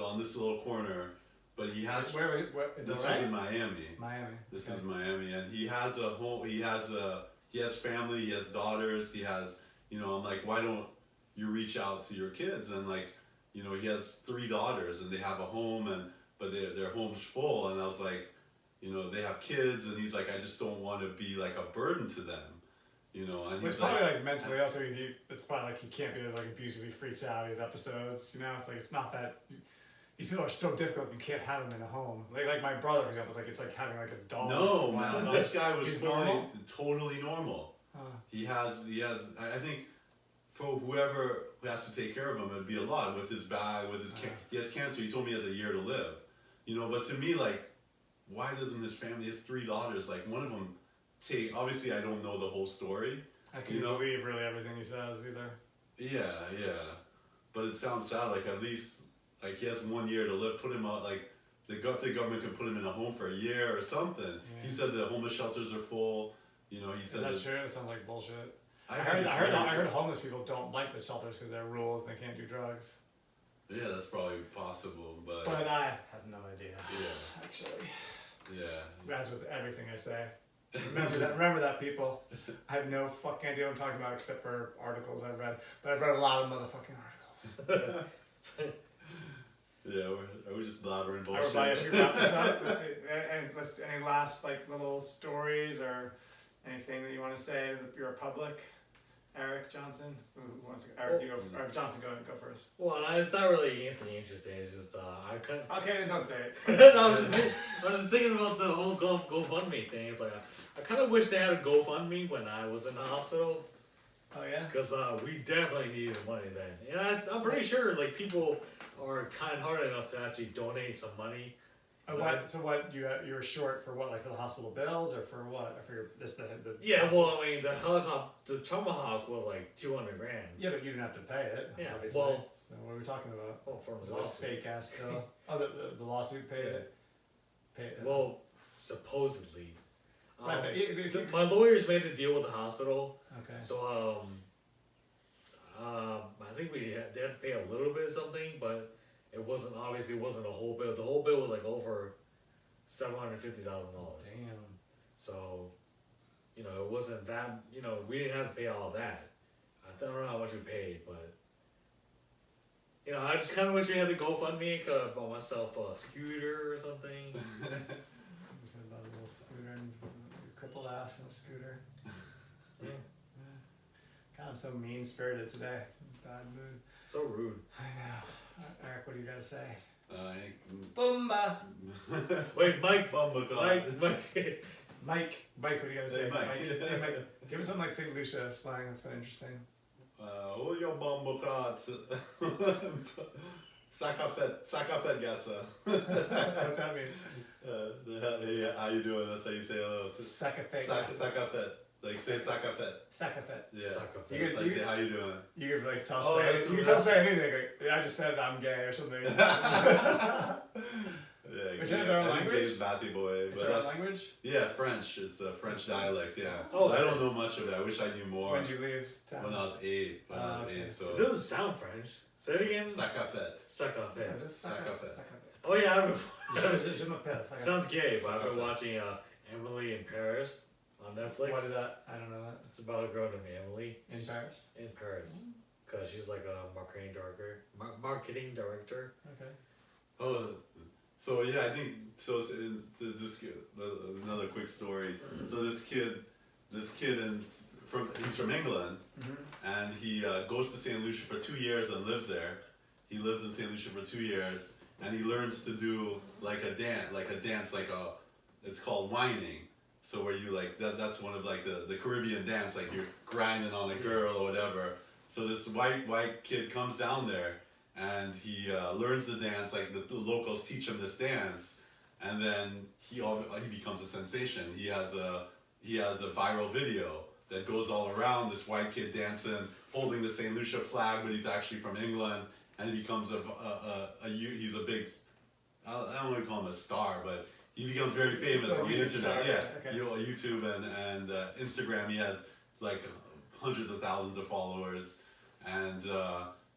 Speaker 3: on this little corner, but he has.
Speaker 1: Where
Speaker 3: this was in Miami.
Speaker 1: Miami.
Speaker 3: This is Miami, and he has a home. He has family. He has daughters. He has. I'm like, why don't you reach out to your kids? And like, he has 3 daughters, and they have a home, but their home's full. And I was like, they have kids, and he's like, I just don't want to be like a burden to them. And
Speaker 1: it's probably like mentally also. It's probably like he can't be like abusive. He freaks out. His episodes. It's like it's not that. These people are so difficult. You can't have them in a home. Like my brother, for example, it's like having like a dog.
Speaker 3: No, man, this guy was totally normal.
Speaker 1: Huh.
Speaker 3: He has. I think for whoever has to take care of him, it'd be a lot with his bag, with his. He has cancer. He told me he has a year to live. But to me, like, why doesn't his family? He has 3 daughters. Like one of them. Obviously, I don't know the whole story.
Speaker 1: I can't believe really everything he says either.
Speaker 3: Yeah, but it sounds sad. Like at least, like he has 1 year to live. Put him out. Like the government could put him in a home for a year or something. Yeah. He said the homeless shelters are full. He said.
Speaker 1: Is that true? That sounds like bullshit.
Speaker 3: I
Speaker 1: heard homeless people don't like the shelters because there are rules and they can't do drugs.
Speaker 3: Yeah, that's probably possible, but
Speaker 1: I have no idea.
Speaker 3: Yeah,
Speaker 1: actually.
Speaker 3: Yeah.
Speaker 1: As with everything I say. Remember that, people. I have no fucking idea what I'm talking about except for articles I've read. But I've read a lot of motherfucking articles.
Speaker 3: Yeah, are we just blabbering bullshit?
Speaker 1: Everybody, should we wrap this up? Let's see. Any last little stories or anything that you want to say to your public? Eric Johnson? Who wants to, Eric, you go. Eric Johnson, go first.
Speaker 2: Well, it's not really anything interesting. It's just I couldn't.
Speaker 1: Okay, then don't say it.
Speaker 2: No, I'm just thinking about the whole GoFundMe thing. It's like I kind of wish they had a GoFundMe when I was in the hospital.
Speaker 1: Oh yeah.
Speaker 2: Because we definitely needed the money then, and I'm pretty sure like people are kind-hearted enough to actually donate some money.
Speaker 1: So what you were short for what, like for the hospital bills or for what? Or for your the
Speaker 2: Yeah, well, I mean the Tomahawk was like $200,000.
Speaker 1: Yeah, but you didn't have to pay it.
Speaker 2: Yeah,
Speaker 1: obviously.
Speaker 2: well,
Speaker 1: so what are we talking about?
Speaker 2: Well, from
Speaker 1: Was
Speaker 2: the
Speaker 1: it a
Speaker 2: lawsuit.
Speaker 1: fake ass bill? Oh, the lawsuit paid it. Paid it.
Speaker 2: Well, supposedly.
Speaker 1: Right, but if you
Speaker 2: my lawyers made a deal with the hospital.
Speaker 1: Okay.
Speaker 2: So I think they had to pay a little bit of something, but it wasn't a whole bill. The whole bill was like over $750,000.
Speaker 1: Damn.
Speaker 2: So, it wasn't that. We didn't have to pay all of that. I don't know how much we paid, but I just kind of wish we had to GoFundMe. Could have bought myself a scooter or something.
Speaker 1: About a little scooter and crippled ass in a scooter.
Speaker 2: Yeah.
Speaker 1: God, I'm so mean spirited today. Bad mood.
Speaker 2: So rude.
Speaker 1: I know. Eric, what do you gotta say?
Speaker 3: Bumba.
Speaker 2: Wait, Mike.
Speaker 3: Bumba.
Speaker 1: Mike, what do you gotta say?
Speaker 3: Hey, Mike.
Speaker 1: Hey, Mike. Give us some St. Lucia slang. That's kind of interesting.
Speaker 3: Oh, your bumba clot. Sakafet gassa.
Speaker 1: What's that mean?
Speaker 3: Hey, how you doing? That's how you say hello. Sakafet. Like say sakafet.
Speaker 1: Sakafet.
Speaker 3: Yeah.
Speaker 2: Sakafet.
Speaker 3: That's like say how you doing.
Speaker 1: You could like tell
Speaker 3: Oh,
Speaker 1: say
Speaker 3: that's-
Speaker 1: you can tell say anything. Like, I just said I'm gay or something.
Speaker 3: Yeah,
Speaker 1: Is that their own
Speaker 3: I think
Speaker 1: language?
Speaker 3: gay's batty boy,
Speaker 1: It's
Speaker 3: but
Speaker 1: their own
Speaker 3: that's
Speaker 1: language.
Speaker 3: yeah, French. It's a French dialect. Yeah.
Speaker 2: Oh,
Speaker 3: I don't
Speaker 2: nice.
Speaker 3: know much of it. I wish I knew more.
Speaker 1: When did you leave town?
Speaker 3: When I was 8. When I was
Speaker 1: Okay.
Speaker 3: 8. So
Speaker 2: It doesn't sound French. Say it again.
Speaker 3: sakafet.
Speaker 2: Sakafet.
Speaker 1: Just
Speaker 3: Sakafet.
Speaker 2: Oh yeah, I've
Speaker 1: Je m'appelle. Sakafet.
Speaker 2: sounds gay, but I've been
Speaker 3: Sakafet.
Speaker 2: watching Emily in Paris on Netflix.
Speaker 1: What is that? I don't know that.
Speaker 2: It's about a girl named Emily
Speaker 1: In Paris.
Speaker 2: in Paris, because she's like a marketing director. Marketing director.
Speaker 1: Okay.
Speaker 3: Oh, so yeah, I think so. This another quick story. So this kid, and he's from England, and he goes to St. Lucia for 2 years and lives there. He lives in St. Lucia for 2 years, and he learns to do like a dance, it's called whining. So where you like that's one of like the Caribbean dance, like you're grinding on a girl or whatever. So this white kid comes down there, and he learns the dance. Like the locals teach him this dance, and then he becomes a sensation. He has a viral video that goes all around, this white kid dancing, holding the St. Lucia flag, but he's actually from England, and he becomes he's a big, I don't want to call him a star, but he becomes very famous
Speaker 1: Oh,
Speaker 3: on the
Speaker 1: YouTube
Speaker 3: internet.
Speaker 1: star,
Speaker 3: Yeah,
Speaker 1: okay.
Speaker 3: YouTube and Instagram. He had like hundreds of thousands of followers, and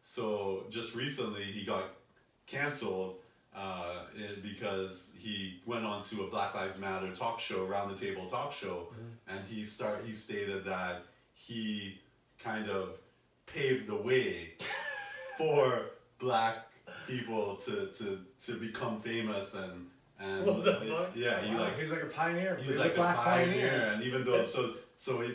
Speaker 3: so just recently he got canceled because he went on to a Black Lives Matter talk show, round the table talk show, and he stated that he kind of paved the way for black people to become famous and
Speaker 2: What the fuck?
Speaker 3: yeah, he
Speaker 1: Wow,
Speaker 3: like
Speaker 1: he's like a pioneer.
Speaker 3: he's like a
Speaker 1: black
Speaker 3: pioneer, and even though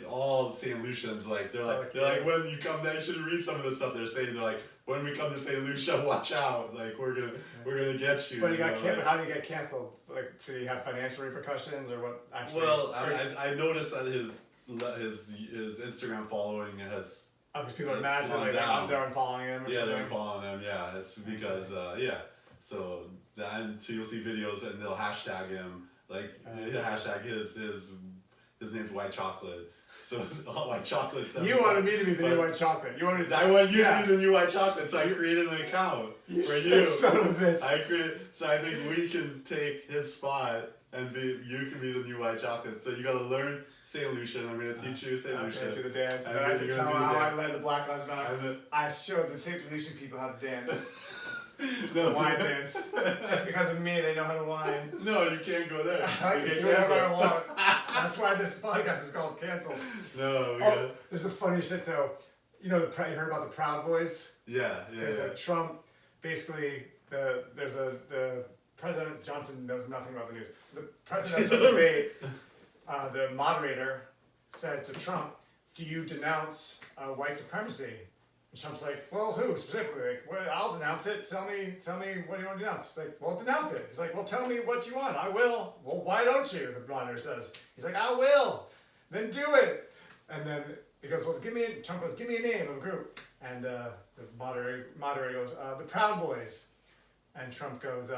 Speaker 3: all St. Lucians like they're like when you come down, you should read some of the stuff they're saying. They're like, when we come to St. Lucia, watch out, like we're gonna get you.
Speaker 1: But he got
Speaker 3: know,
Speaker 1: canceled. How did he get canceled? Like, did he have financial repercussions or what? Actually,
Speaker 3: well, I noticed that his Instagram following has
Speaker 1: because people are
Speaker 3: it's
Speaker 1: mad, so
Speaker 3: gone
Speaker 1: like
Speaker 3: down.
Speaker 1: they're unfollowing him. Or
Speaker 3: yeah
Speaker 1: something.
Speaker 3: they're following him. Yeah, it's because yeah. So you'll see videos and they'll hashtag him like hashtag his name's White Chocolate. So White Chocolate.
Speaker 1: You wanted me to be the new white chocolate. You wanted.
Speaker 3: I want you
Speaker 1: yeah.
Speaker 3: to be the new White Chocolate, so I created an account
Speaker 1: You
Speaker 3: for
Speaker 1: sick
Speaker 3: you.
Speaker 1: son of a bitch.
Speaker 3: I created, so I think we can take his spot and you can be the new White Chocolate. So you gotta learn St. Lucia, and I'm gonna teach you St. Lucia.
Speaker 1: Okay, do the dance, and
Speaker 3: And
Speaker 1: then I
Speaker 3: then
Speaker 1: can
Speaker 3: you're
Speaker 1: tell
Speaker 3: gonna do
Speaker 1: how
Speaker 3: the
Speaker 1: I
Speaker 3: dance.
Speaker 1: led the Black Lives Matter.
Speaker 3: And
Speaker 1: I showed the St. Lucian people how to dance.
Speaker 3: no,
Speaker 1: Wine dance. That's because of me. They know how to wine.
Speaker 3: no, you can't go there.
Speaker 1: I
Speaker 3: You
Speaker 1: can
Speaker 3: get
Speaker 1: do whatever I
Speaker 3: canceled.
Speaker 1: want. That's why this podcast is called Cancelled.
Speaker 3: No, we
Speaker 1: Oh,
Speaker 3: gotta,
Speaker 1: there's a funny shit. So, you know, you heard about the Proud Boys?
Speaker 3: yeah.
Speaker 1: There's a Trump, basically, the President Johnson knows nothing about the news. So the presidential debate, the moderator said to Trump, "Do you denounce white supremacy?" And Trump's like, "Well, who specifically? Like, well, I'll denounce it. Tell me, what do you want to denounce?" He's like, "Well, denounce it." He's like, "Well, tell me what you want. I will." "Well, why don't you?" The moderator says. He's like, "I will." "Then do it." And then he goes, "Well, Trump goes, give me a name of a group." And the moderator goes, "The Proud Boys." And Trump goes,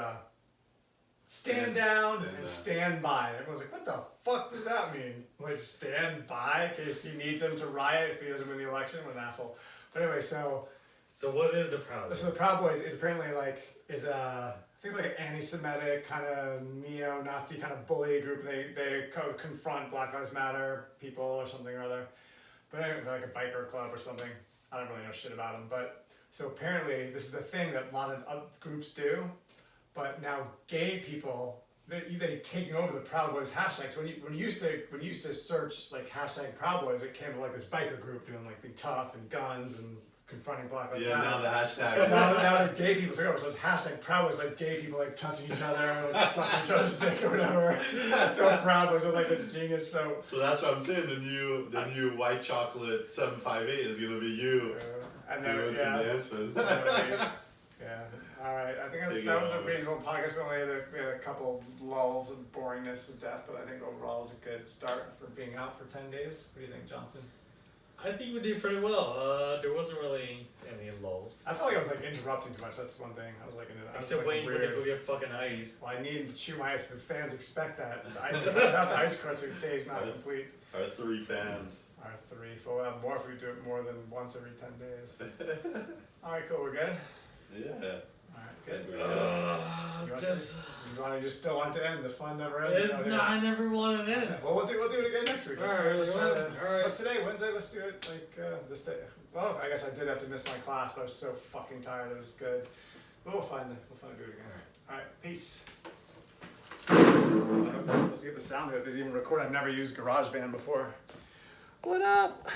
Speaker 1: stand down and stand by. And everyone's like, what the fuck does that mean? Like, stand by in case he needs him to riot if he doesn't win the election? What an asshole. But anyway, so
Speaker 2: what is the Proud?
Speaker 1: the Proud Boys is apparently I think it's like an anti-Semitic kind of neo-Nazi kind of bully group. They confront Black Lives Matter people or something or other. But anyway, they're like a biker club or something. I don't really know shit about them. But so apparently this is the thing that a lot of groups do. But now gay people, they taking over the Proud Boys hashtags. When you used to search like hashtag Proud Boys, it came to like this biker group doing like being tough and guns and confronting Black Lives Matter.
Speaker 3: now the hashtag.
Speaker 1: now they're gay people took over, so it's hashtag Proud Boys, like gay people like touching each other, like sucking each other's dick or whatever. So Proud Boys are like this genius show.
Speaker 3: So that's what I'm saying. The new White Chocolate 758 is gonna be you.
Speaker 1: And then
Speaker 3: Doing some dances.
Speaker 1: Yeah. All right. I think
Speaker 3: Take
Speaker 1: that
Speaker 3: it
Speaker 1: was a
Speaker 3: over.
Speaker 1: reasonable podcast. We only had a couple lulls and boringness of death, but I think overall it was a good start for being out for 10 days. What do you think, Johnson?
Speaker 2: I think we did pretty well. There wasn't really any lulls.
Speaker 1: I felt like I was like interrupting too much. That's one thing. I was like, I was
Speaker 2: Except
Speaker 1: like
Speaker 2: waiting for
Speaker 1: weird.
Speaker 2: them to go get fucking ice.
Speaker 1: Well, I needed to chew my ice. The fans expect that. The ice, without the ice crunch, the day's not complete.
Speaker 3: Our 3 fans.
Speaker 1: Our 3. We'll have more if we do it more than once every 10 days. All right, cool. We're good.
Speaker 3: Yeah.
Speaker 1: All right, good. You want to just don't want to end. The fun never ends.
Speaker 2: I never wanted it.
Speaker 1: Well, we'll do it again next week.
Speaker 2: All right.
Speaker 1: But today, Wednesday, let's do it like this day. Well, I guess I did have to miss my class, but I was so fucking tired. It was good. But we'll find to do it again. All right, peace. Let's get the sound here. If it's even recorded, I've never used GarageBand before. What up?